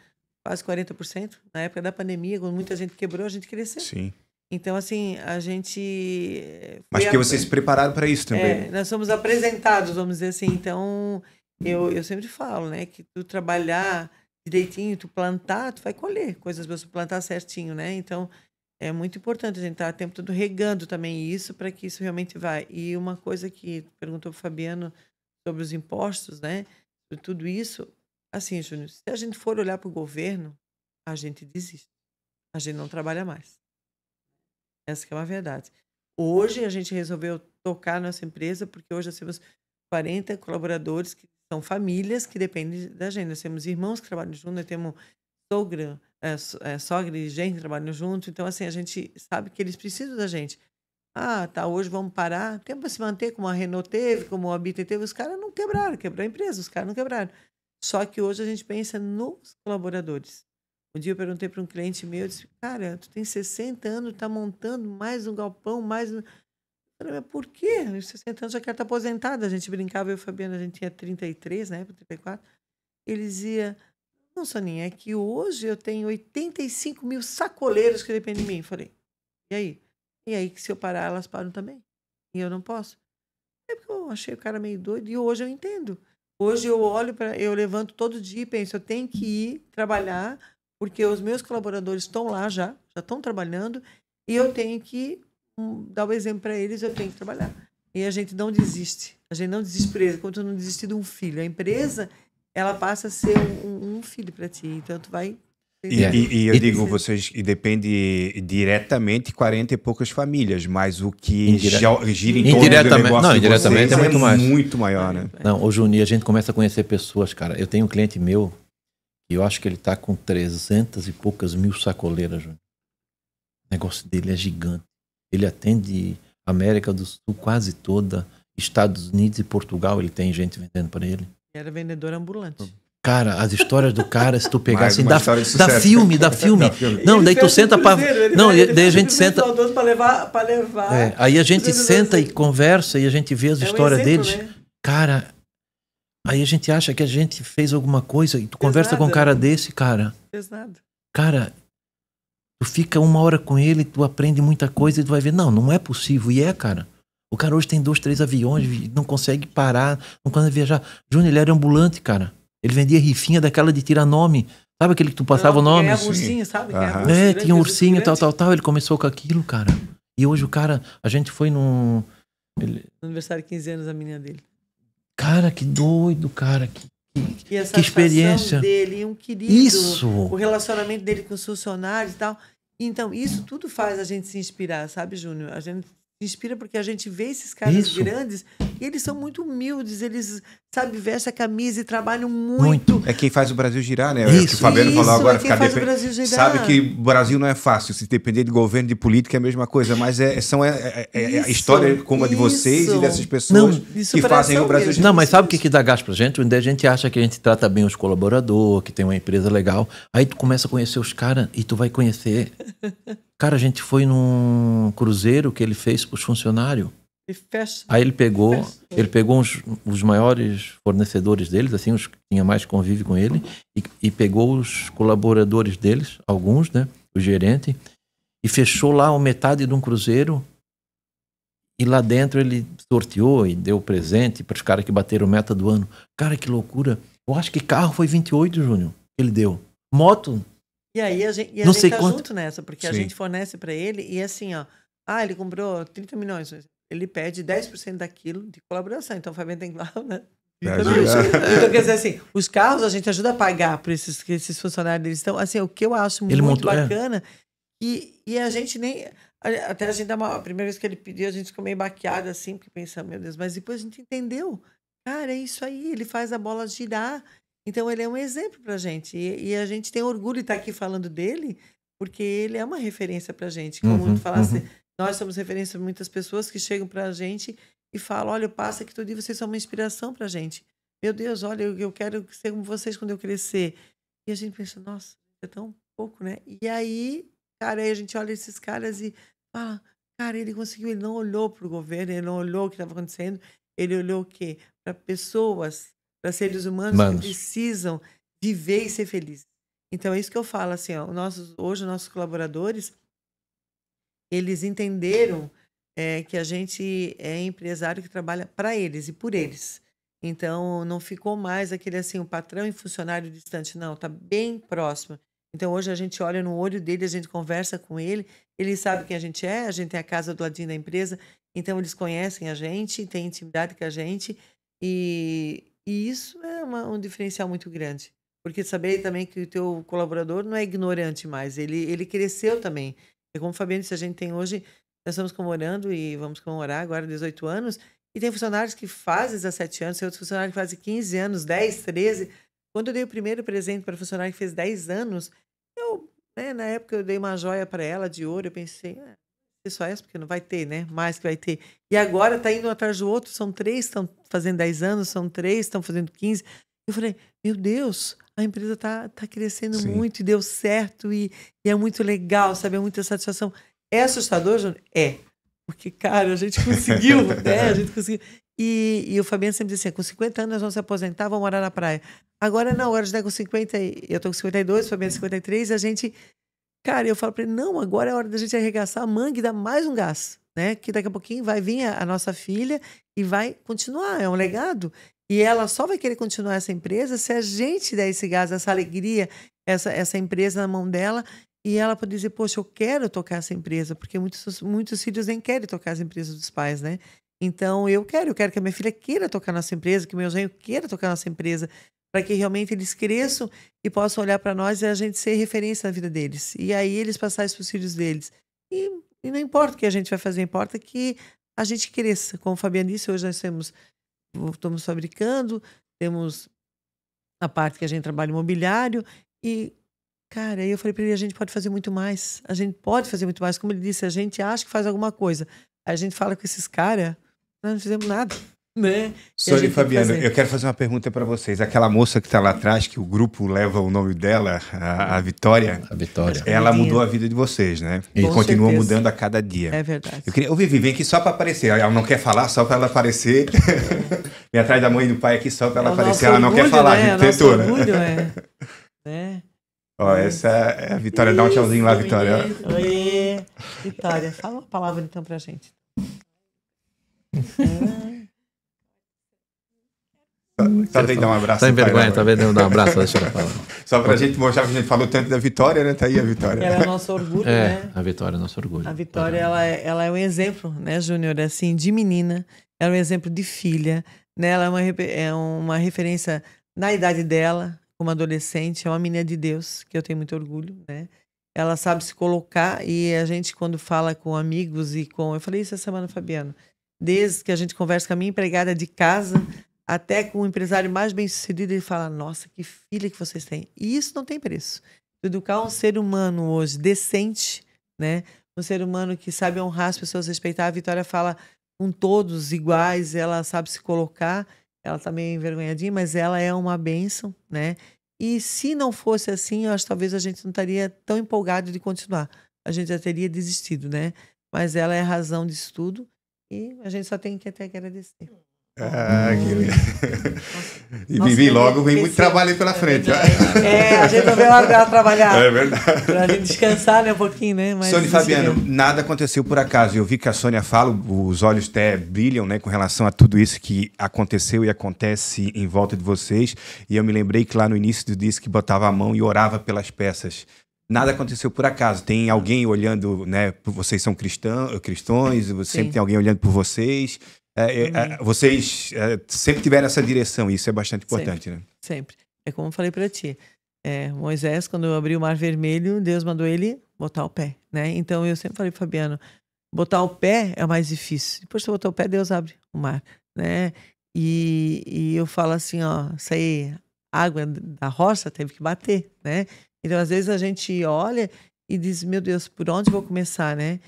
quase 40%. Na época da pandemia, quando muita gente quebrou, a gente cresceu. Sim. Então, assim, a gente... Mas porque vocês se prepararam para isso também. Nós somos apresentados, vamos dizer assim. Então, eu sempre falo, né, que tu trabalhar direitinho, tu plantar, tu vai colher coisas boas, tu plantar certinho, né? Então, é muito importante a gente estar o tempo todo regando também isso para que isso realmente vai. E uma coisa que perguntou para o Fabiano sobre os impostos, né? Sobre tudo isso, assim, Júnior, se a gente for olhar para o governo, a gente desiste. A gente não trabalha mais. Essa que é uma verdade. Hoje a gente resolveu tocar nossa empresa, porque hoje nós temos 40 colaboradores que são famílias que dependem da gente. Nós temos irmãos que trabalham junto, nós temos sogra e gente trabalhando junto. Então, assim, a gente sabe que eles precisam da gente. Ah, tá, hoje vamos parar. Tem para se manter, como a Renault teve, como a Abita teve. Os caras não quebraram, quebrou a empresa, os caras não quebraram. Só que hoje a gente pensa nos colaboradores. Um dia eu perguntei para um cliente meu, eu disse, cara, tu tem 60 anos, tá montando mais um galpão, mais um... Eu falei, mas por quê? 60 anos já quero estar aposentada. A gente brincava, eu e o Fabiano, a gente tinha 33, né, 34. Ele dizia, não, Soninha, é que hoje eu tenho 85 mil sacoleiros que dependem de mim. Eu falei, e aí? E aí que se eu parar, elas param também. E eu não posso. É porque eu achei o cara meio doido e hoje eu entendo. Hoje eu olho eu levanto todo dia e penso, eu tenho que ir trabalhar, porque os meus colaboradores estão lá já estão trabalhando, e eu tenho que dar o exemplo para eles, eu tenho que trabalhar. E a gente não desiste. A gente não desiste por eles, quando tu não desiste de um filho. A empresa, ela passa a ser um filho para ti. Então tu vai... E eu digo, vocês, e depende diretamente 40 e poucas famílias, mas o que gira em torno do negócio não, indiretamente é muito mais. Muito maior, né? Não, ô Juninho, a gente começa a conhecer pessoas, cara. Eu tenho um cliente meu, e eu acho que ele tá com 300 e poucas mil sacoleiras, Juninho. O negócio dele é gigante. Ele atende América do Sul quase toda, Estados Unidos e Portugal, ele tem gente vendendo para ele. Era vendedor ambulante. Cara, as histórias do cara, se tu pegar assim, dá filme. Não, daí tu senta pra... Não, daí a gente senta... Pra levar. É, aí a gente senta e conversa e a gente vê as histórias deles. Né? Cara, aí a gente acha que a gente fez alguma coisa e tu conversa com um cara desse, cara. Fez nada. Cara, tu fica 1 hora com ele, tu aprende muita coisa e tu vai ver, não é possível. E cara. O cara hoje tem 2, 3 aviões, não consegue parar, não consegue viajar. Júnior, ele era ambulante, cara. Ele vendia rifinha daquela de tirar nome. Sabe aquele que tu passava o nome? Ganhava ursinho, sabe? Tinha um ursinho, tal. Ele começou com aquilo, cara. E hoje o cara... A gente foi no aniversário de 15 anos da menina dele. Cara, que doido, cara. E essa que experiência dele, um querido. Isso. O relacionamento dele com os funcionários e tal. Então, isso tudo faz a gente se inspirar, sabe, Júnior? A gente se inspira porque a gente vê esses caras grandes e eles são muito humildes, eles, sabe, vestem a camisa e trabalham muito. É quem faz o Brasil girar, né? Isso, o Fabiano falou agora. Sabe que o Brasil não é fácil, se depender de governo, de política é a mesma coisa, mas a história como a de vocês e dessas pessoas que fazem o Brasil girar. Não, mas sabe o que dá gás pra gente? Onde a gente acha que a gente trata bem os colaboradores, que tem uma empresa legal, aí tu começa a conhecer os caras e tu vai conhecer... Cara, a gente foi num cruzeiro que ele fez para os funcionários. Aí ele pegou os maiores fornecedores deles, assim, os que tinha mais convívio com ele, e pegou os colaboradores deles, alguns, né, o gerente, e fechou lá a metade de um cruzeiro. E lá dentro ele sorteou e deu presente para os caras que bateram meta do ano. Cara, que loucura. Eu acho que carro foi 28, Júnior, que ele deu. Moto... E aí a gente tá junto nessa, porque a gente fornece para ele e assim, ó, ele comprou 30 milhões, ele pede 10% daquilo de colaboração, então o Fabiano tem que lá, né? Então, quer dizer assim, os carros a gente ajuda a pagar para esses funcionários deles. Então, assim, o que eu acho muito bacana, e a gente nem... Até a gente a primeira vez que ele pediu, a gente ficou meio baqueado assim, porque pensamos, meu Deus, mas depois a gente entendeu. Cara, é isso aí, ele faz a bola girar. Então, ele é um exemplo pra gente. E a gente tem orgulho de estar aqui falando dele, porque ele é uma referência pra gente. Como tu falasse, nós somos referência para muitas pessoas que chegam pra gente e falam, olha, eu passo aqui todo dia, vocês são uma inspiração pra gente. Meu Deus, olha, eu quero ser como vocês quando eu crescer. E a gente pensa, nossa, é tão pouco, né? E aí, cara, aí a gente olha esses caras e fala, cara, ele conseguiu, ele não olhou pro governo, ele não olhou o que estava acontecendo, ele olhou o quê? Para pessoas, para seres humanos que precisam viver e ser felizes. Então, é isso que eu falo, assim, ó, hoje os nossos colaboradores, eles entenderam que a gente é empresário que trabalha para eles e por eles. Então, não ficou mais aquele, assim, o patrão e funcionário distante, não, está bem próximo. Então, hoje a gente olha no olho dele, a gente conversa com ele sabe quem a gente tem a casa do ladinho da empresa, então eles conhecem a gente, têm intimidade com a gente, e isso é um diferencial muito grande. Porque saber também que o teu colaborador não é ignorante mais, ele cresceu também. É como o Fabiano disse, a gente tem hoje Nós estamos comemorando e vamos comemorar agora 18 anos. E tem funcionários que fazem 17 anos, tem outros funcionários que fazem 15 anos, 10, 13. Quando eu dei o primeiro presente para funcionário que fez 10 anos, na época eu dei uma joia para ela de ouro, eu pensei, só essa, porque não vai ter, né? Mais que vai ter. E agora tá indo um atrás do outro, são 3 que estão fazendo 10 anos, são 3 que estão fazendo 15. Eu falei, meu Deus, a empresa tá crescendo muito e deu certo e é muito legal, sabe? É muita satisfação. É assustador, Júnior? É. Porque, cara, a gente conseguiu, né? A gente conseguiu. E o Fabiano sempre dizia assim, com 50 anos nós vamos se aposentar, vamos morar na praia. Agora não, agora a gente tá com 50, eu tô com 52, o Fabiano 53, a gente... Cara, eu falo para ele, não, agora é hora da gente arregaçar a manga e dar mais um gás, né? Que daqui a pouquinho vai vir a nossa filha e vai continuar, é um legado. E ela só vai querer continuar essa empresa se a gente der esse gás, essa alegria, essa empresa na mão dela e ela pode dizer, poxa, eu quero tocar essa empresa, porque muitos filhos nem querem tocar as empresas dos pais, né? Então, eu quero que a minha filha queira tocar nossa empresa, que meu genro queira tocar nossa empresa, para que realmente eles cresçam e possam olhar para nós e a gente ser referência na vida deles. E aí eles passarem isso para os filhos deles. E não importa o que a gente vai fazer, importa que a gente cresça. Como o Fabiano disse, hoje nós estamos fabricando, temos a parte que a gente trabalha imobiliário e, cara, aí eu falei para ele, a gente pode fazer muito mais. A gente pode fazer muito mais. Como ele disse, a gente acha que faz alguma coisa. A gente fala com esses caras, nós não fizemos nada. Né? Sônia e Fabiano, eu quero fazer uma pergunta para vocês. Aquela moça que está lá atrás, que o grupo leva o nome dela, a Vitória. A Vitória. Ela mudou a vida de vocês, né? E continua mudando a cada dia. É verdade. Ô, Vivi, vem aqui só para aparecer. Ela não quer falar, só para ela aparecer. Vem atrás da mãe e do pai aqui só para ela aparecer. Ela não quer falar, né? a gente tentou, né? Ó, essa é a Vitória. Dá um tchauzinho lá, Vitória. Oi, Vitória. Fala uma palavra então pra gente. Só tem que dar um abraço. Tá em vergonha, tá vendo? Dar um abraço, deixa eu falar. Só pra gente mostrar que a gente falou tanto da Vitória, né? Tá aí a Vitória. Ela é o nosso orgulho, né? A Vitória é nosso orgulho. A Vitória, ela é um exemplo, né, Júnior? Assim, de menina. Ela é um exemplo de filha. Né? Ela é uma referência na idade dela, como adolescente. É uma menina de Deus, que eu tenho muito orgulho, né? Ela sabe se colocar e a gente, quando fala com amigos e com... Eu falei isso essa semana, Fabiano. Desde que a gente conversa com a minha empregada de casa... Até com o empresário mais bem-sucedido, ele fala, nossa, que filha que vocês têm. E isso não tem preço. Educar um ser humano hoje decente, né? Um ser humano que sabe honrar as pessoas, respeitar. A Vitória fala com todos iguais, ela sabe se colocar. Ela tá meio envergonhadinha, mas ela é uma bênção, né? E se não fosse assim, eu acho que talvez a gente não estaria tão empolgado de continuar. A gente já teria desistido, né? Mas ela é a razão disso tudo e a gente só tem que até agradecer. E Vivi, logo vem muito trabalho aí pela frente. A gente não vê a hora dela trabalhar. É verdade. Pra gente descansar, né, um pouquinho, né? Mas Sônia e Fabiano, nada aconteceu por acaso. Eu vi que a Sônia fala, os olhos até brilham, né, com relação a tudo isso que aconteceu e acontece em volta de vocês. E eu me lembrei que lá no início tu disse que botava a mão e orava pelas peças. Nada aconteceu por acaso. Tem alguém olhando, né? Vocês são cristãos, sempre tem alguém olhando por vocês. Vocês sempre tiveram essa direção, e isso é bastante importante, sempre, né? Sempre. É como eu falei para ti. Moisés, quando abriu o Mar Vermelho, Deus mandou ele botar o pé, né? Então eu sempre falei para Fabiano, botar o pé é o mais difícil. Depois que você botar o pé, Deus abre o mar, né? E eu falo assim, ó, sair água da rocha teve que bater, né? Então às vezes a gente olha e diz, meu Deus, por onde vou começar, né?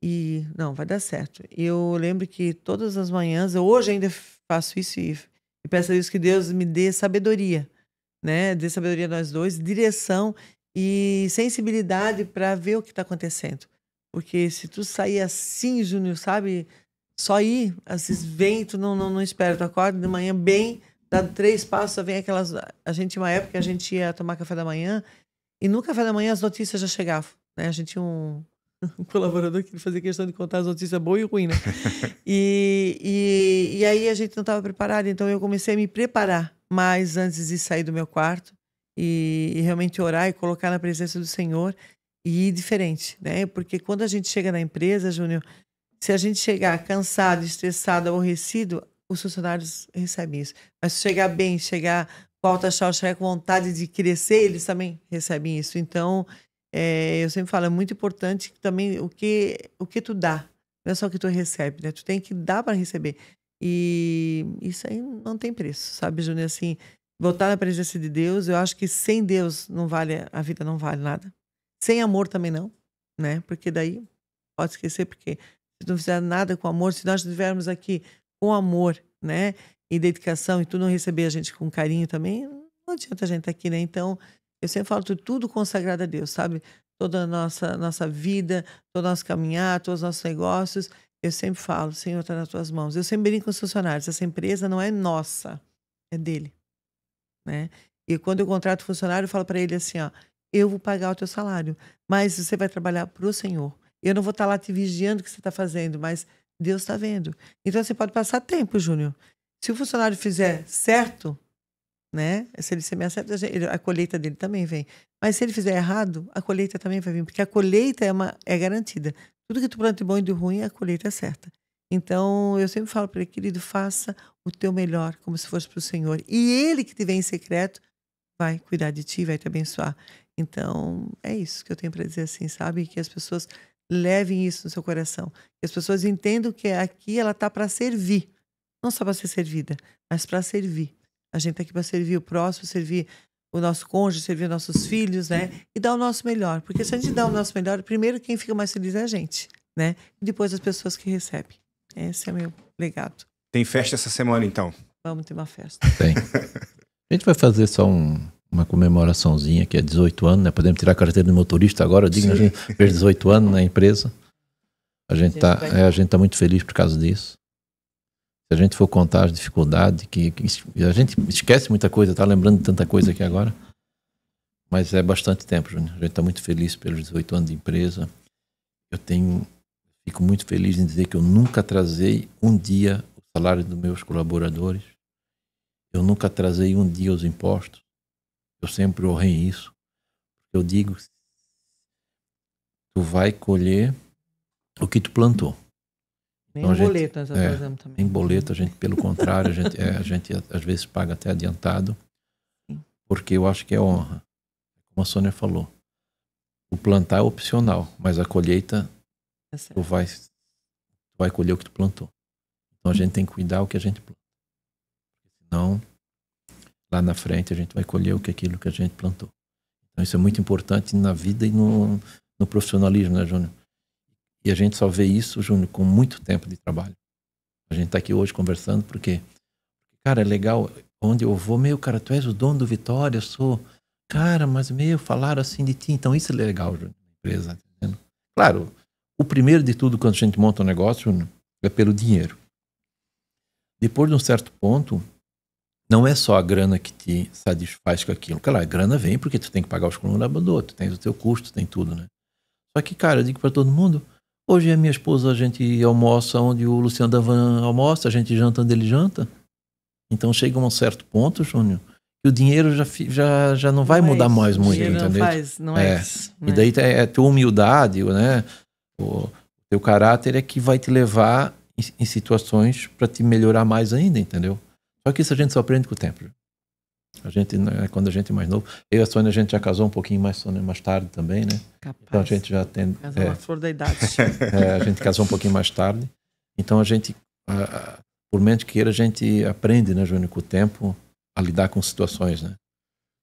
E não, vai dar certo. Eu lembro que todas as manhãs, eu hoje ainda faço isso e peço a Deus que Deus me dê sabedoria, né? Dê sabedoria a nós dois, direção e sensibilidade para ver o que está acontecendo. Porque se tu sair assim, Júnior, sabe? Só ir, às vezes vem, tu não espera, tu acorda de manhã bem, dá 3 passos, só vem aquelas... A gente, uma época, a gente ia tomar café da manhã e no café da manhã as notícias já chegavam, né? A gente tinha um colaborador que ele fazia questão de contar as notícias boas e ruins, né? E aí a gente não estava preparado, então eu comecei a me preparar mais antes de sair do meu quarto e realmente orar e colocar na presença do Senhor e ir diferente, né? Porque quando a gente chega na empresa, Júnior, se a gente chegar cansado, estressado, aborrecido, os funcionários recebem isso. Mas se chegar bem, chegar com alta astral, chegar com vontade de crescer, eles também recebem isso. Então, eu sempre falo, é muito importante também o que tu dá, Não é só o que tu recebe, né? Tu tem que dar para receber. E isso aí não tem preço, sabe, Júnior? Assim, voltar na presença de Deus, eu acho que sem Deus não vale, a vida não vale nada. Sem amor também não, né? Porque daí, pode esquecer, porque se não fizer nada com amor, se nós estivermos aqui com amor, né? E dedicação, e tu não receber a gente com carinho também, não adianta a gente estar aqui, né? Então, eu sempre falo tudo consagrado a Deus, sabe? Toda a nossa vida, todo o nosso caminhar, todos os nossos negócios, eu sempre falo, Senhor, está nas tuas mãos. Eu sempre brinco com os funcionários, essa empresa não é nossa, é dele, né? E quando eu contrato funcionário, eu falo para ele assim, ó, eu vou pagar o teu salário, mas você vai trabalhar para o Senhor. Eu não vou estar lá te vigiando o que você está fazendo, mas Deus está vendo. Então você pode passar tempo, Júnior. Se o funcionário fizer certo, né? Se ele semear certo, a colheita dele também vem. Mas se ele fizer errado, a colheita também vai vir, porque a colheita é garantida. Tudo que tu planta de bom e de ruim, a colheita é certa. Então, eu sempre falo para ele, querido, faça o teu melhor, como se fosse para o Senhor. E ele que te vem em secreto vai cuidar de ti, vai te abençoar. Então, é isso que eu tenho para dizer assim, sabe? Que as pessoas levem isso no seu coração. Que as pessoas entendam que aqui ela está para servir. Não só para ser servida, mas para servir. A gente está aqui para servir o próximo, servir o nosso cônjuge, servir nossos filhos, né? E dar o nosso melhor. Porque se a gente dá o nosso melhor, primeiro quem fica mais feliz é a gente, né? E depois as pessoas que recebem. Esse é meu legado. Tem festa essa semana, então? Vamos ter uma festa. Tem. A gente vai fazer só uma comemoraçãozinha, que é 18 anos, né? Podemos tirar a carteira de motorista agora, digno, a gente fez 18 anos na empresa. A gente tá muito feliz por causa disso. Se a gente for contar as dificuldades, que a gente esquece muita coisa, tá lembrando de tanta coisa aqui agora. Mas é bastante tempo, Júnior. A gente está muito feliz pelos 18 anos de empresa. Fico muito feliz em dizer que eu nunca atrasei um dia o salário dos meus colaboradores. Eu nunca atrasei um dia os impostos. Eu sempre honrei isso. Eu digo, tu vai colher o que tu plantou. Nem então, boleto nós atrasamos também. Nem boleto, a gente, pelo contrário, a gente às vezes paga até adiantado. Sim. Porque eu acho que é honra. Como a Sônia falou. O plantar é opcional, mas a colheita, tu vai colher o que tu plantou. Então a gente tem que cuidar o que a gente planta. Senão, lá na frente a gente vai colher aquilo que a gente plantou. Então isso é muito importante na vida e no profissionalismo, né, Júnior? E a gente só vê isso, Júnior, com muito tempo de trabalho. A gente está aqui hoje conversando porque, cara, é legal. Onde eu vou, cara, tu és o dono do Vitória, eu sou... Cara, mas falaram assim de ti. Então isso é legal, Júnior, na empresa. Entendeu? Claro, o primeiro de tudo quando a gente monta um negócio, Júnior, é pelo dinheiro. Depois de um certo ponto, não é só a grana que te satisfaz com aquilo. Claro, a grana vem porque tu tem que pagar os colaboradores, tu tens o teu custo, tem tudo, né? Só que, cara, eu digo para todo mundo, hoje a minha esposa, a gente almoça onde o Luciano Davan almoça, a gente janta onde ele janta. Então chega a um certo ponto, Júnior, que o dinheiro já não vai mudar mais muito, entendeu? Não é isso. E daí é a tua humildade, né? O teu caráter é que vai te levar em situações para te melhorar mais ainda, entendeu? Só que isso a gente só aprende com o tempo. A gente, quando a gente é mais novo, eu e a Sônia, a gente já casou um pouquinho mais tarde também, né? Capaz. Então a gente já tem... Casou na flor da idade. A gente casou um pouquinho mais tarde. Então a gente, por menos queira, a gente aprende, né, Júnior, com o tempo, a lidar com situações, né?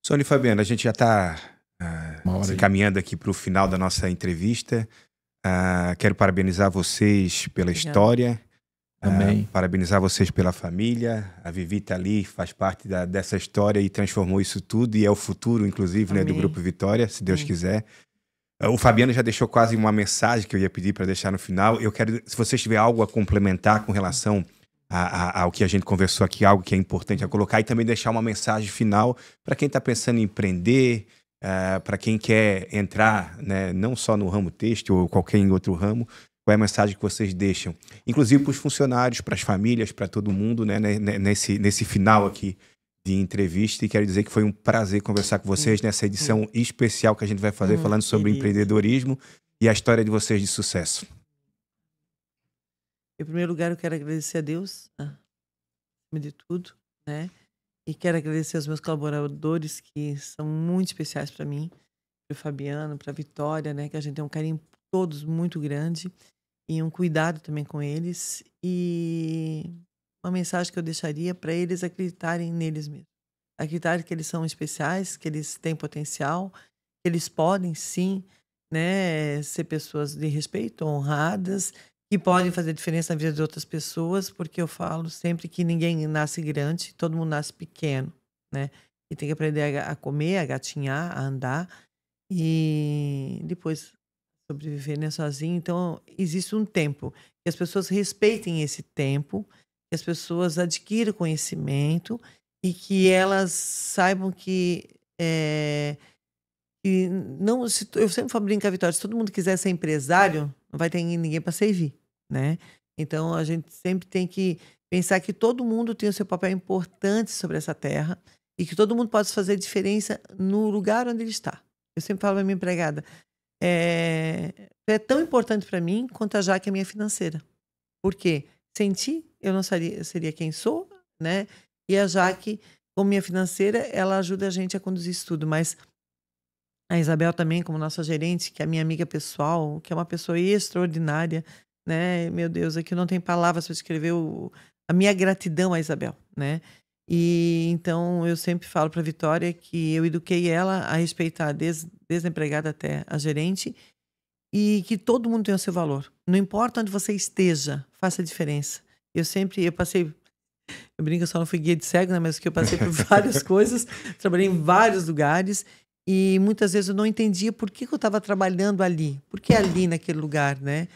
Sônia e Fabiana, a gente já está se caminhando aqui para o final da nossa entrevista. Quero parabenizar vocês pela história. Amém. Parabenizar vocês pela família. A Vivi está ali, faz parte dessa história e transformou isso tudo e é o futuro, inclusive, né, do Grupo Vitória, se Deus quiser. O Fabiano já deixou quase uma mensagem que eu ia pedir para deixar no final. Eu quero, se vocês tiverem algo a complementar com relação ao que a gente conversou aqui, algo que é importante a colocar, e também deixar uma mensagem final para quem está pensando em empreender, para quem quer entrar, né, não só no ramo têxtil ou qualquer outro ramo. Qual é a mensagem que vocês deixam? Inclusive para os funcionários, para as famílias, para todo mundo, né, nesse final aqui de entrevista. E quero dizer que foi um prazer conversar com vocês nessa edição especial que a gente vai fazer falando sobre empreendedorismo e a história de vocês de sucesso. Em primeiro lugar, eu quero agradecer a Deus, acima de tudo, né? E quero agradecer aos meus colaboradores que são muito especiais para mim, para o Fabiano, para a Vitória, né? Que a gente tem um carinho por todos muito grande. e um cuidado também com eles. E uma mensagem que eu deixaria para eles acreditarem neles mesmos. Acreditarem que eles são especiais, que eles têm potencial, que eles podem sim, né, ser pessoas de respeito, honradas, que podem fazer diferença na vida de outras pessoas, porque eu falo sempre que ninguém nasce grande, todo mundo nasce pequeno, né? E tem que aprender a comer, a gatinhar, a andar e depois sobreviver, né, sozinho. Então, existe um tempo que as pessoas respeitem esse tempo, que as pessoas adquiram conhecimento e que elas saibam que não, eu sempre falo, brincar, Vitória, se todo mundo quiser ser empresário, não vai ter ninguém para servir, né? Então, a gente sempre tem que pensar que todo mundo tem o seu papel importante sobre essa terra e que todo mundo pode fazer diferença no lugar onde ele está. Eu sempre falo para minha empregada, é tão importante para mim quanto a Jaque é minha financeira. Porque sem ti, eu não seria quem sou, né? E a Jaque, como minha financeira, ela ajuda a gente a conduzir isso tudo, mas a Isabel também, como nossa gerente, que é a minha amiga pessoal, que é uma pessoa extraordinária, né? Meu Deus, aqui não tem palavras para descrever a minha gratidão à Isabel, né? E então eu sempre falo para a Vitória que eu eduquei ela a respeitar desde a empregada até a gerente e que todo mundo tem o seu valor. Não importa onde você esteja, faça a diferença. Eu brinco, eu só não fui guia de cego, né? Mas que eu passei por várias coisas, trabalhei em vários lugares. E muitas vezes eu não entendia por que eu estava trabalhando ali. Por que ali naquele lugar, né?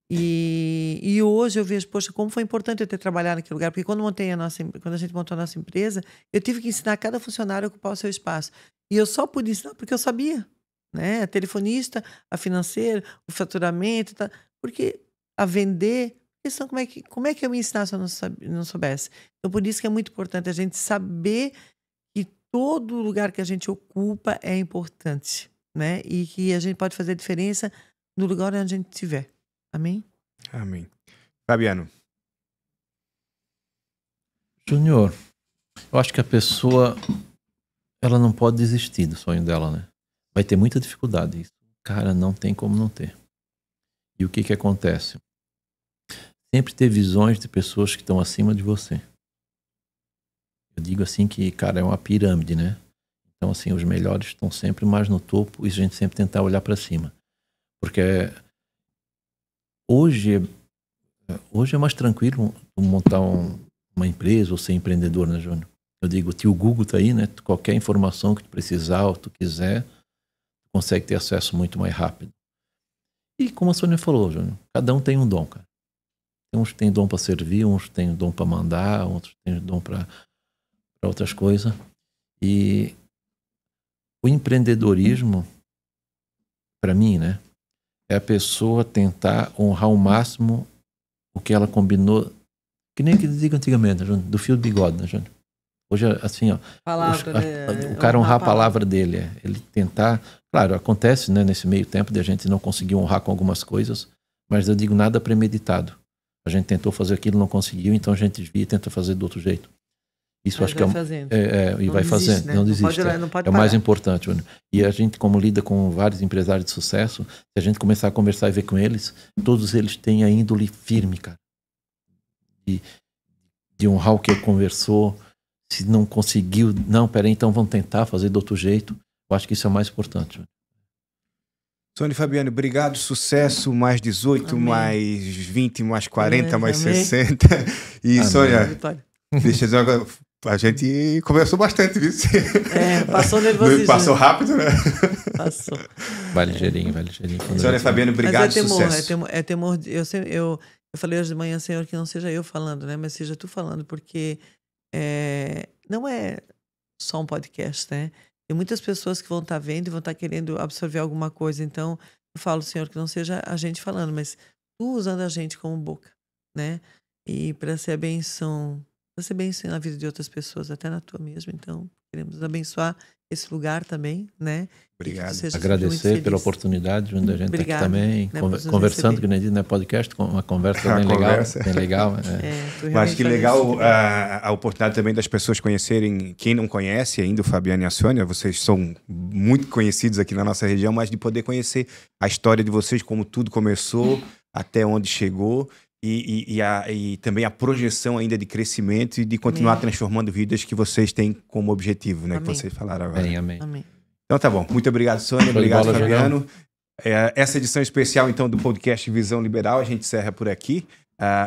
E hoje eu vejo, poxa, como foi importante eu ter trabalhado naquele lugar. Porque quando a gente montou a nossa empresa, eu tive que ensinar cada funcionário a ocupar o seu espaço. E eu só pude ensinar porque eu sabia, né? A telefonista, a financeira, o faturamento, tá? Porque a vender, questão, como é que eu me ensinar se eu não soubesse? Então, por isso que é muito importante a gente saber que todo lugar que a gente ocupa é importante, né? E que a gente pode fazer a diferença no lugar onde a gente estiver. Amém? Amém. Fabiano. Júnior, eu acho que a pessoa, ela não pode desistir do sonho dela, né? Vai ter muita dificuldade. Isso, cara, não tem como não ter. E o que acontece? Sempre ter visões de pessoas que estão acima de você. Eu digo assim que, cara, é uma pirâmide, né? Então, assim, os melhores estão sempre mais no topo e a gente sempre tentar olhar para cima. Porque hoje é mais tranquilo montar uma empresa ou ser empreendedor, né, Júnior? Eu digo, o tio Google tá aí, né? Qualquer informação que tu precisar ou tu quiser, tu consegue ter acesso muito mais rápido. E como a Sônia falou, Júnior, cada um tem um dom, cara. Uns têm dom para servir, uns têm dom para mandar, outros têm dom para outras coisas. E o empreendedorismo, para mim, né, é a pessoa tentar honrar ao máximo o que ela combinou, que nem que diga antigamente, né, do fio de bigode, né, Júnior? Hoje, assim, ó, o cara honrar a palavra dele, ele tentar. Claro, acontece, né, nesse meio tempo de a gente não conseguir honrar com algumas coisas, mas eu digo nada premeditado. A gente tentou fazer aquilo, não conseguiu, então a gente desvia e tenta fazer do outro jeito. Isso acho que e vai fazendo, né? Não desiste. Não pode é o mais importante, Júnior. E a gente, como lida com vários empresários de sucesso, se a gente começar a conversar e ver com eles, todos eles têm a índole firme, cara. De honrar o que conversou. Se não conseguiu, não, peraí, então vamos tentar fazer do outro jeito. Eu acho que isso é o mais importante, Júnior. Sônia e Fabiano, obrigado, sucesso, mais 18, amém. Mais 20, mais 40, amém. Mais 60. E amém. Sônia, deixa eu dizer agora, a gente conversou bastante, viu? Passou nervosismo. Passou rápido, né? Passou. Vai ligeirinho. Sônia e Fabiano, obrigado, sucesso. É temor, eu falei hoje de manhã, Senhor, que não seja eu falando, né? Mas seja tu falando, porque não é só um podcast, né? Tem muitas pessoas que vão estar vendo e vão estar querendo absorver alguma coisa. Então, eu falo, Senhor, que não seja a gente falando, mas tu usando a gente como boca, né? E para ser bênção na vida de outras pessoas, até na tua mesmo. Então, queremos abençoar esse lugar também, né? Obrigado. Agradecer pela oportunidade de a gente estar aqui também, né, conversando, que nem diz, né, podcast, uma conversa bem legal. Mas que legal a oportunidade também das pessoas conhecerem, quem não conhece ainda o Fabiano e a Sônia, vocês são muito conhecidos aqui na nossa região, mas de poder conhecer a história de vocês, como tudo começou, até onde chegou e também a projeção ainda de crescimento e de continuar transformando vidas que vocês têm como objetivo, né? Que vocês falaram agora. Amém. Então tá bom. Muito obrigado, Sônia. Obrigado, Fabiano. Essa edição especial, então, do podcast Visão Liberal, a gente encerra por aqui.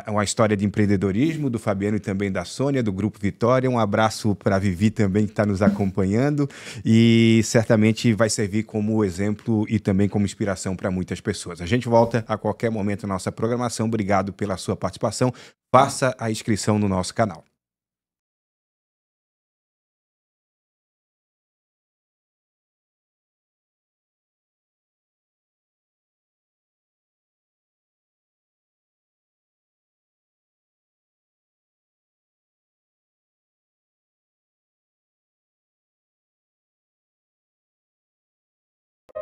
Uma história de empreendedorismo do Fabiano e também da Sônia, do Grupo Vitória. Um abraço para a Vivi também, que está nos acompanhando e certamente vai servir como exemplo e também como inspiração para muitas pessoas. A gente volta a qualquer momento na nossa programação. Obrigado pela sua participação. Faça a inscrição no nosso canal.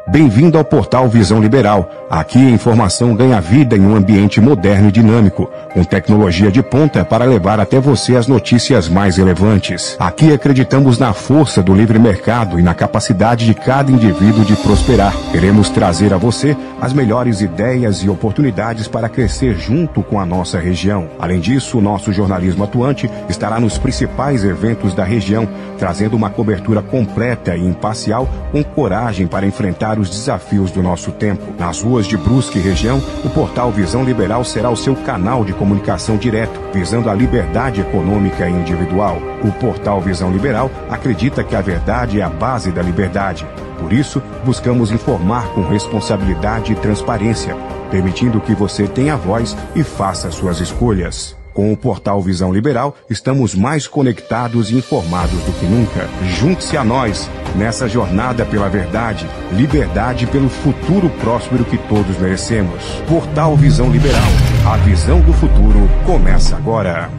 Bem-vindo ao portal Visão Liberal. Aqui a informação ganha vida em um ambiente moderno e dinâmico, com tecnologia de ponta para levar até você as notícias mais relevantes. Aqui acreditamos na força do livre mercado e na capacidade de cada indivíduo de prosperar. Queremos trazer a você as melhores ideias e oportunidades para crescer junto com a nossa região. Além disso, o nosso jornalismo atuante estará nos principais eventos da região, trazendo uma cobertura completa e imparcial, com coragem para enfrentar os desafios do nosso tempo. Nas ruas de Brusque e região, o portal Visão Liberal será o seu canal de comunicação direto, visando a liberdade econômica e individual. O portal Visão Liberal acredita que a verdade é a base da liberdade. Por isso, buscamos informar com responsabilidade e transparência, permitindo que você tenha voz e faça suas escolhas. Com o portal Visão Liberal, estamos mais conectados e informados do que nunca. Junte-se a nós nessa jornada pela verdade, liberdade pelo futuro próspero que todos merecemos. Portal Visão Liberal. A visão do futuro começa agora.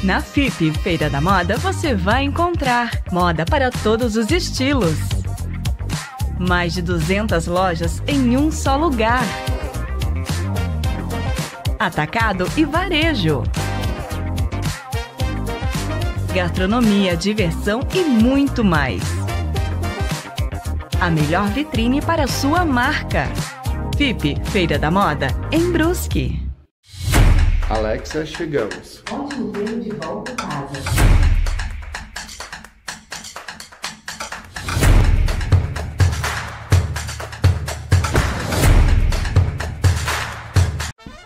Na FIP Feira da Moda você vai encontrar moda para todos os estilos. Mais de 200 lojas em um só lugar. Atacado e varejo. Gastronomia, diversão e muito mais. A melhor vitrine para a sua marca. FIP Feira da Moda em Brusque. Alexa, chegamos. Ótimo treino de volta a casa.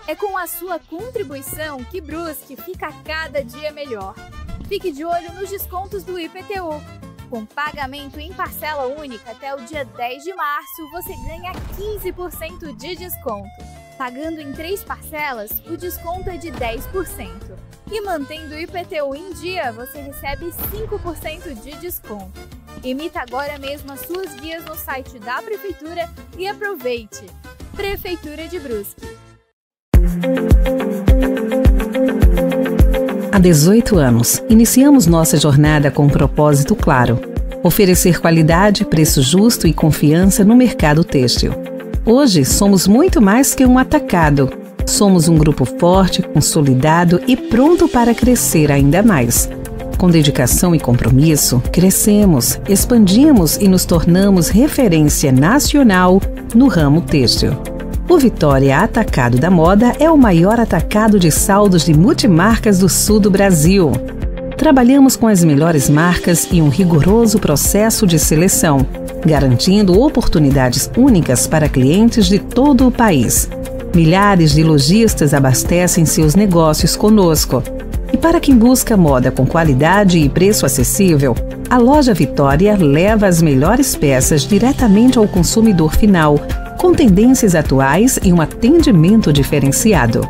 É com a sua contribuição que Brusque fica cada dia melhor. Fique de olho nos descontos do IPTU. Com pagamento em parcela única até o dia 10 de março, você ganha 15% de desconto. Pagando em 3 parcelas, o desconto é de 10%. E mantendo o IPTU em dia, você recebe 5% de desconto. Emita agora mesmo as suas guias no site da Prefeitura e aproveite! Prefeitura de Brusque. Há 18 anos, iniciamos nossa jornada com um propósito claro: oferecer qualidade, preço justo e confiança no mercado têxtil. Hoje, somos muito mais que um atacado. Somos um grupo forte, consolidado e pronto para crescer ainda mais. Com dedicação e compromisso, crescemos, expandimos e nos tornamos referência nacional no ramo têxtil. O Vitória Atacado da Moda é o maior atacado de saldos de multimarcas do sul do Brasil. Trabalhamos com as melhores marcas e um rigoroso processo de seleção, garantindo oportunidades únicas para clientes de todo o país. Milhares de lojistas abastecem seus negócios conosco. E para quem busca moda com qualidade e preço acessível, a Loja Vitória leva as melhores peças diretamente ao consumidor final, com tendências atuais e um atendimento diferenciado.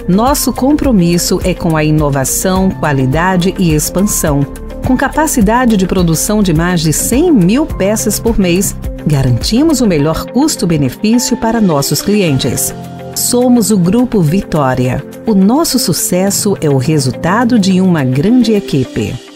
Nosso compromisso é com a inovação, qualidade e expansão. Com capacidade de produção de mais de 100 mil peças por mês, garantimos o melhor custo-benefício para nossos clientes. Somos o Grupo Vitória, O nosso sucesso é o resultado de uma grande equipe.